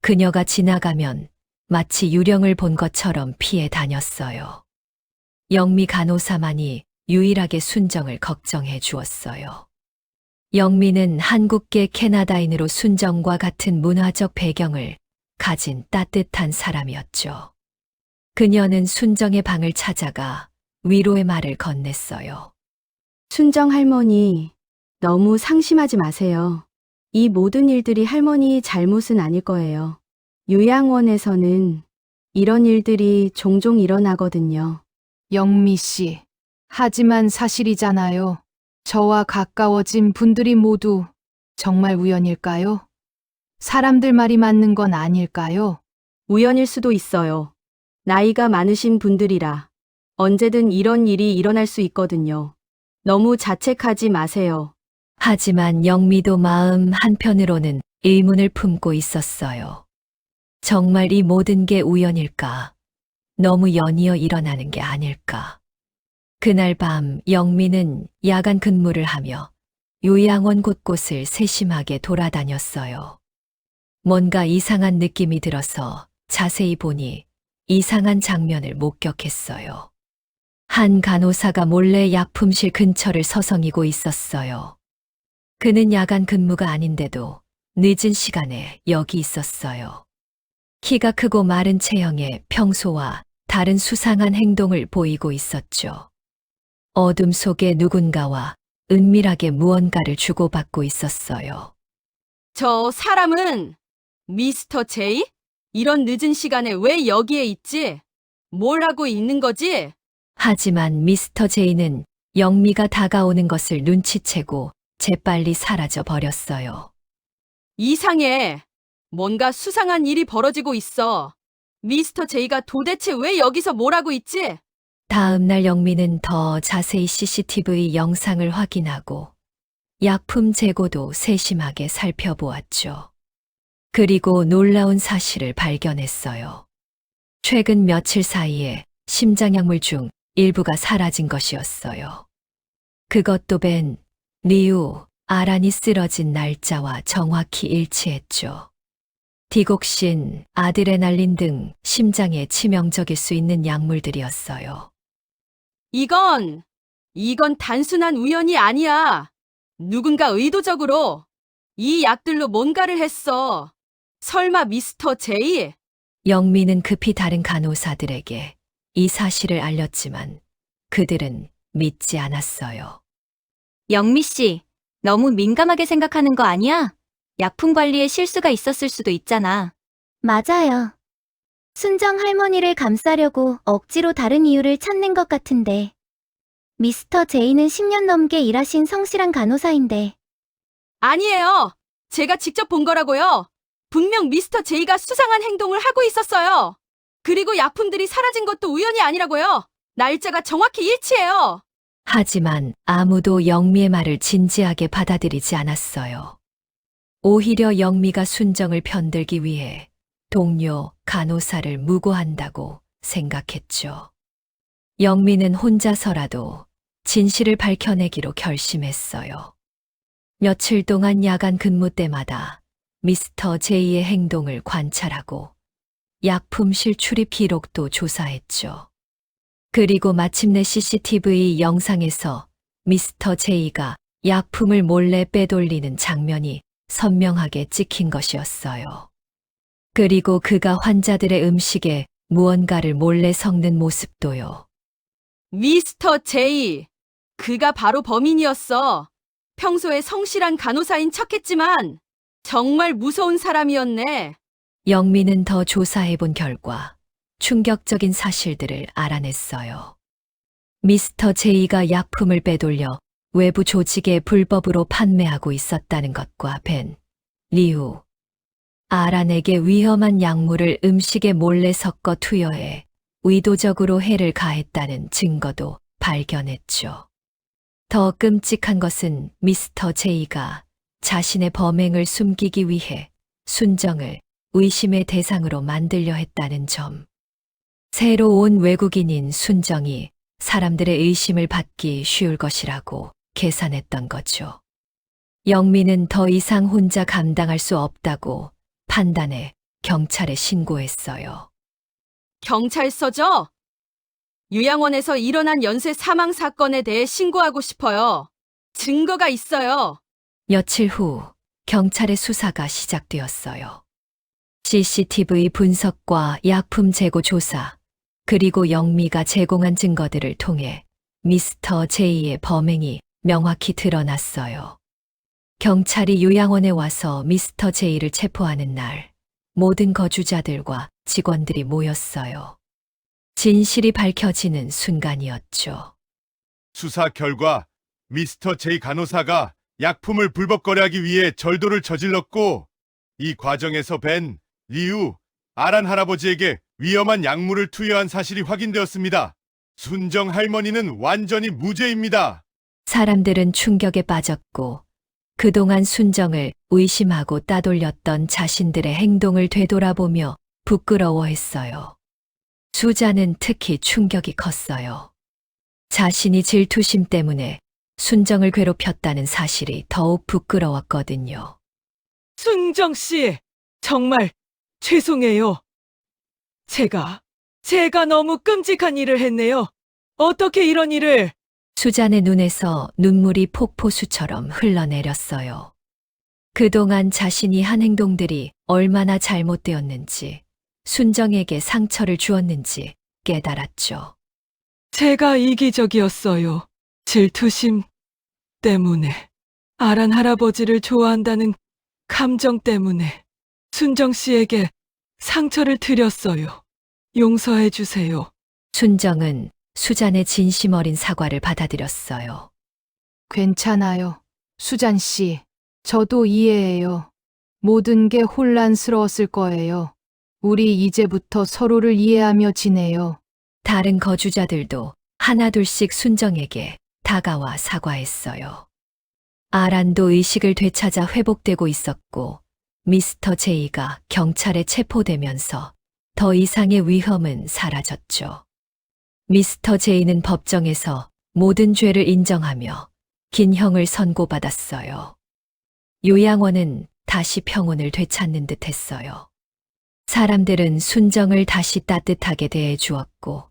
Speaker 1: 그녀가 지나가면 마치 유령을 본 것처럼 피해 다녔어요. 영미 간호사만이 유일하게 순정을 걱정해 주었어요. 영미는 한국계 캐나다인으로 순정과 같은 문화적 배경을 가진 따뜻한 사람이었죠. 그녀는 순정의 방을 찾아가 위로의 말을 건넸어요.
Speaker 18: 순정 할머니, 너무 상심하지 마세요. 이 모든 일들이 할머니 잘못은 아닐 거예요. 요양원에서는 이런 일들이 종종 일어나거든요.
Speaker 2: 영미 씨, 하지만 사실이잖아요. 저와 가까워진 분들이 모두 정말 우연일까요? 사람들 말이 맞는 건 아닐까요?
Speaker 18: 우연일 수도 있어요. 나이가 많으신 분들이라 언제든 이런 일이 일어날 수 있거든요. 너무 자책하지 마세요.
Speaker 1: 하지만 영미도 마음 한편으로는 의문을 품고 있었어요. 정말 이 모든 게 우연일까? 너무 연이어 일어나는 게 아닐까? 그날 밤 영미는 야간 근무를 하며 요양원 곳곳을 세심하게 돌아다녔어요. 뭔가 이상한 느낌이 들어서 자세히 보니 이상한 장면을 목격했어요. 한 간호사가 몰래 약품실 근처를 서성이고 있었어요. 그는 야간 근무가 아닌데도 늦은 시간에 여기 있었어요. 키가 크고 마른 체형에 평소와 다른 수상한 행동을 보이고 있었죠. 어둠 속에 누군가와 은밀하게 무언가를 주고받고 있었어요.
Speaker 18: 저 사람은 미스터 제이? 이런 늦은 시간에 왜 여기에 있지? 뭘 하고 있는 거지?
Speaker 1: 하지만 미스터 제이는 영미가 다가오는 것을 눈치채고 재빨리 사라져 버렸어요.
Speaker 18: 이상해. 뭔가 수상한 일이 벌어지고 있어. 미스터 제이가 도대체 왜 여기서 뭘 하고 있지?
Speaker 1: 다음 날 영미는 더 자세히 CCTV 영상을 확인하고 약품 재고도 세심하게 살펴보았죠. 그리고 놀라운 사실을 발견했어요. 최근 며칠 사이에 심장약물 중 일부가 사라진 것이었어요. 그것도 벤, 리우, 아란이 쓰러진 날짜와 정확히 일치했죠. 디곡신, 아드레날린 등 심장에 치명적일 수 있는 약물들이었어요.
Speaker 18: 이건 단순한 우연이 아니야. 누군가 의도적으로 이 약들로 뭔가를 했어. 설마 미스터 제이?
Speaker 1: 영미는 급히 다른 간호사들에게 이 사실을 알렸지만 그들은 믿지 않았어요.
Speaker 13: 영미 씨, 너무 민감하게 생각하는 거 아니야? 약품 관리에 실수가 있었을 수도 있잖아.
Speaker 19: 맞아요. 순정 할머니를 감싸려고 억지로 다른 이유를 찾는 것 같은데. 미스터 제이는 10년 넘게 일하신 성실한 간호사인데.
Speaker 18: 아니에요. 제가 직접 본 거라고요. 분명 미스터 제이가 수상한 행동을 하고 있었어요. 그리고 약품들이 사라진 것도 우연이 아니라고요. 날짜가 정확히 일치해요.
Speaker 1: 하지만 아무도 영미의 말을 진지하게 받아들이지 않았어요. 오히려 영미가 순정을 편들기 위해 동료, 간호사를 무고한다고 생각했죠. 영미는 혼자서라도 진실을 밝혀내기로 결심했어요. 며칠 동안 야간 근무 때마다 미스터 제이의 행동을 관찰하고 약품실 출입 기록도 조사했죠. 그리고 마침내 CCTV 영상에서 미스터 제이가 약품을 몰래 빼돌리는 장면이 선명하게 찍힌 것이었어요. 그리고 그가 환자들의 음식에 무언가를 몰래 섞는 모습도요.
Speaker 18: 미스터 제이, 그가 바로 범인이었어. 평소에 성실한 간호사인 척했지만 정말 무서운 사람이었네.
Speaker 1: 영미는 더 조사해본 결과 충격적인 사실들을 알아냈어요. 미스터 제이가 약품을 빼돌려 외부 조직에 불법으로 판매하고 있었다는 것과 벤, 리우, 아란에게 위험한 약물을 음식에 몰래 섞어 투여해 의도적으로 해를 가했다는 증거도 발견했죠. 더 끔찍한 것은 미스터 제이가 자신의 범행을 숨기기 위해 순정을 의심의 대상으로 만들려 했다는 점. 새로 온 외국인인 순정이 사람들의 의심을 받기 쉬울 것이라고 계산했던 거죠. 영미는 더 이상 혼자 감당할 수 없다고 판단해 경찰에 신고했어요.
Speaker 18: 경찰서죠? 요양원에서 일어난 연쇄 사망 사건에 대해 신고하고 싶어요. 증거가 있어요.
Speaker 1: 며칠 후 경찰의 수사가 시작되었어요. CCTV 분석과 약품 재고 조사, 그리고 영미가 제공한 증거들을 통해 미스터 제이의 범행이 명확히 드러났어요. 경찰이 요양원에 와서 미스터 제이를 체포하는 날, 모든 거주자들과 직원들이 모였어요. 진실이 밝혀지는 순간이었죠.
Speaker 20: 수사 결과 미스터 제이 간호사가 약품을 불법 거래하기 위해 절도를 저질렀고 이 과정에서 벤, 리우, 아란 할아버지에게 위험한 약물을 투여한 사실이 확인되었습니다. 순정 할머니는 완전히 무죄입니다.
Speaker 1: 사람들은 충격에 빠졌고 그동안 순정을 의심하고 따돌렸던 자신들의 행동을 되돌아보며 부끄러워했어요. 수자는 특히 충격이 컸어요. 자신이 질투심 때문에 순정을 괴롭혔다는 사실이 더욱 부끄러웠거든요.
Speaker 16: 순정 씨, 정말 죄송해요. 제가 너무 끔찍한 일을 했네요. 어떻게 이런 일을...
Speaker 1: 수잔의 눈에서 눈물이 폭포수처럼 흘러내렸어요. 그동안 자신이 한 행동들이 얼마나 잘못되었는지, 순정에게 상처를 주었는지 깨달았죠.
Speaker 16: 제가 이기적이었어요. 질투심 때문에, 아란 할아버지를 좋아한다는 감정 때문에 순정 씨에게 상처를 드렸어요. 용서해 주세요.
Speaker 1: 순정은 수잔의 진심 어린 사과를 받아들였어요.
Speaker 2: 괜찮아요. 수잔 씨, 저도 이해해요. 모든 게 혼란스러웠을 거예요. 우리 이제부터 서로를 이해하며 지내요.
Speaker 1: 다른 거주자들도 하나둘씩 순정에게 다가와 사과했어요. 아란도 의식을 되찾아 회복되고 있었고 미스터 제이가 경찰에 체포되면서 더 이상의 위험은 사라졌죠. 미스터 제이는 법정에서 모든 죄를 인정하며 긴 형을 선고받았어요. 요양원은 다시 평온을 되찾는 듯 했어요. 사람들은 순정을 다시 따뜻하게 대해 주었고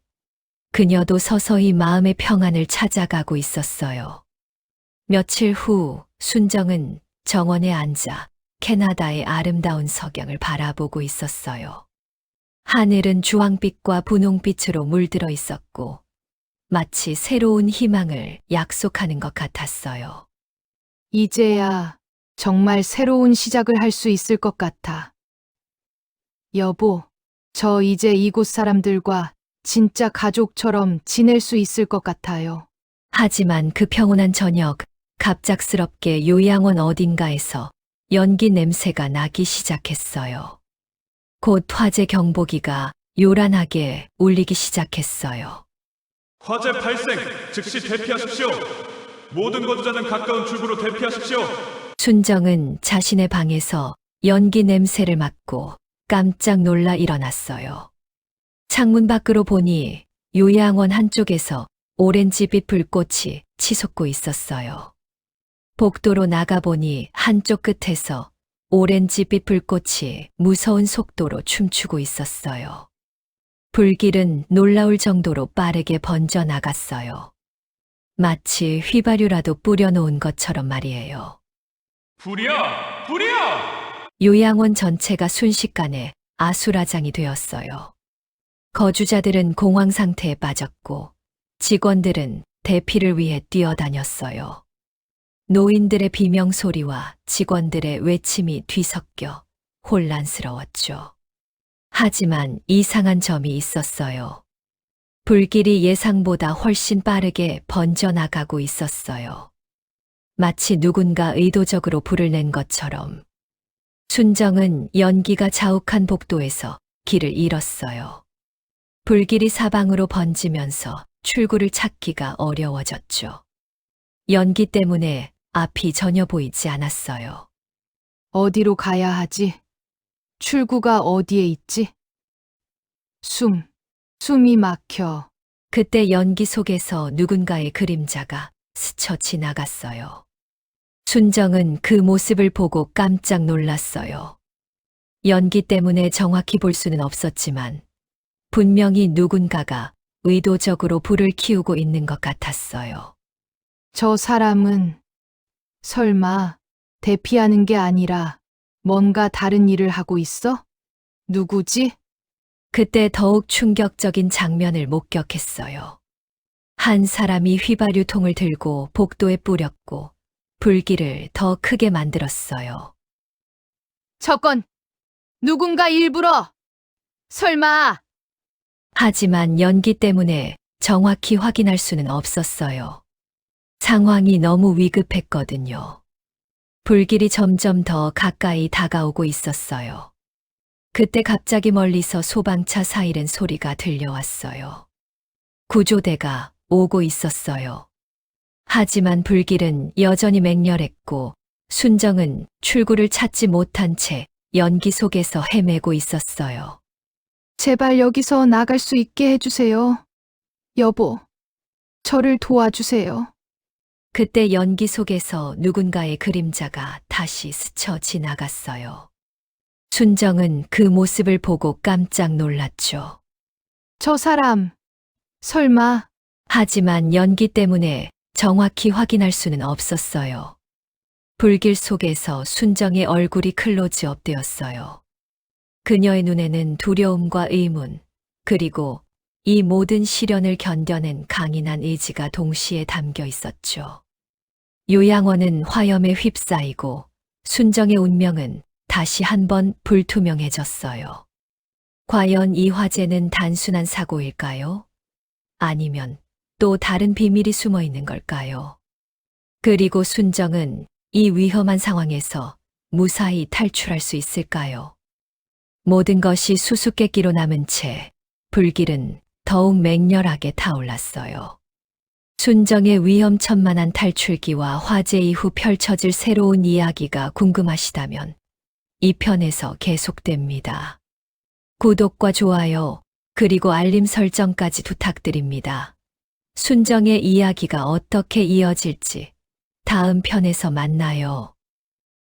Speaker 1: 그녀도 서서히 마음의 평안을 찾아가고 있었어요. 며칠 후 순정은 정원에 앉아 캐나다의 아름다운 석양을 바라보고 있었어요. 하늘은 주황빛과 분홍빛으로 물들어 있었고 마치 새로운 희망을 약속하는 것 같았어요.
Speaker 2: 이제야 정말 새로운 시작을 할 수 있을 것 같아. 여보, 저 이제 이곳 사람들과 진짜 가족처럼 지낼 수 있을 것 같아요.
Speaker 1: 하지만 그 평온한 저녁, 갑작스럽게 요양원 어딘가에서 연기 냄새가 나기 시작했어요. 곧 화재 경보기가 요란하게 울리기 시작했어요.
Speaker 17: 화재 발생! 즉시 대피하십시오! 모든 거주자는 가까운 출구로 대피하십시오!
Speaker 1: 순정은 자신의 방에서 연기 냄새를 맡고 깜짝 놀라 일어났어요. 창문 밖으로 보니 요양원 한쪽에서 오렌지빛 불꽃이 치솟고 있었어요. 복도로 나가보니 한쪽 끝에서 오렌지빛 불꽃이 무서운 속도로 춤추고 있었어요. 불길은 놀라울 정도로 빠르게 번져 나갔어요. 마치 휘발유라도 뿌려놓은 것처럼 말이에요.
Speaker 17: 불이야! 불이야!
Speaker 1: 요양원 전체가 순식간에 아수라장이 되었어요. 거주자들은 공황 상태에 빠졌고 직원들은 대피를 위해 뛰어다녔어요. 노인들의 비명소리와 직원들의 외침이 뒤섞여 혼란스러웠죠. 하지만 이상한 점이 있었어요. 불길이 예상보다 훨씬 빠르게 번져나가고 있었어요. 마치 누군가 의도적으로 불을 낸 것처럼. 순정은 연기가 자욱한 복도에서 길을 잃었어요. 불길이 사방으로 번지면서 출구를 찾기가 어려워졌죠. 연기 때문에 앞이 전혀 보이지 않았어요.
Speaker 2: 어디로 가야 하지? 출구가 어디에 있지? 숨이 막혀.
Speaker 1: 그때 연기 속에서 누군가의 그림자가 스쳐 지나갔어요. 순정은 그 모습을 보고 깜짝 놀랐어요. 연기 때문에 정확히 볼 수는 없었지만 분명히 누군가가 의도적으로 불을 키우고 있는 것 같았어요.
Speaker 2: 저 사람은 설마 대피하는 게 아니라 뭔가 다른 일을 하고 있어? 누구지?
Speaker 1: 그때 더욱 충격적인 장면을 목격했어요. 한 사람이 휘발유통을 들고 복도에 뿌렸고 불길을 더 크게 만들었어요.
Speaker 2: 저건 누군가 일부러 설마.
Speaker 1: 하지만 연기 때문에 정확히 확인할 수는 없었어요. 상황이 너무 위급했거든요. 불길이 점점 더 가까이 다가오고 있었어요. 그때 갑자기 멀리서 소방차 사이렌 소리가 들려왔어요. 구조대가 오고 있었어요. 하지만 불길은 여전히 맹렬했고 순정은 출구를 찾지 못한 채 연기 속에서 헤매고 있었어요.
Speaker 2: 제발 여기서 나갈 수 있게 해주세요. 여보, 저를 도와주세요.
Speaker 1: 그때 연기 속에서 누군가의 그림자가 다시 스쳐 지나갔어요. 순정은 그 모습을 보고 깜짝 놀랐죠.
Speaker 2: 저 사람, 설마.
Speaker 1: 하지만 연기 때문에 정확히 확인할 수는 없었어요. 불길 속에서 순정의 얼굴이 클로즈업 되었어요. 그녀의 눈에는 두려움과 의문, 그리고 이 모든 시련을 견뎌낸 강인한 의지가 동시에 담겨 있었죠. 요양원은 화염에 휩싸이고 순정의 운명은 다시 한번 불투명해졌어요. 과연 이 화재는 단순한 사고일까요? 아니면 또 다른 비밀이 숨어 있는 걸까요? 그리고 순정은 이 위험한 상황에서 무사히 탈출할 수 있을까요? 모든 것이 수수께끼로 남은 채 불길은 더욱 맹렬하게 타올랐어요. 순정의 위험천만한 탈출기와 화재 이후 펼쳐질 새로운 이야기가 궁금하시다면 2편에서 계속됩니다. 구독과 좋아요, 그리고 알림 설정까지 부탁드립니다. 순정의 이야기가 어떻게 이어질지 다음 편에서 만나요.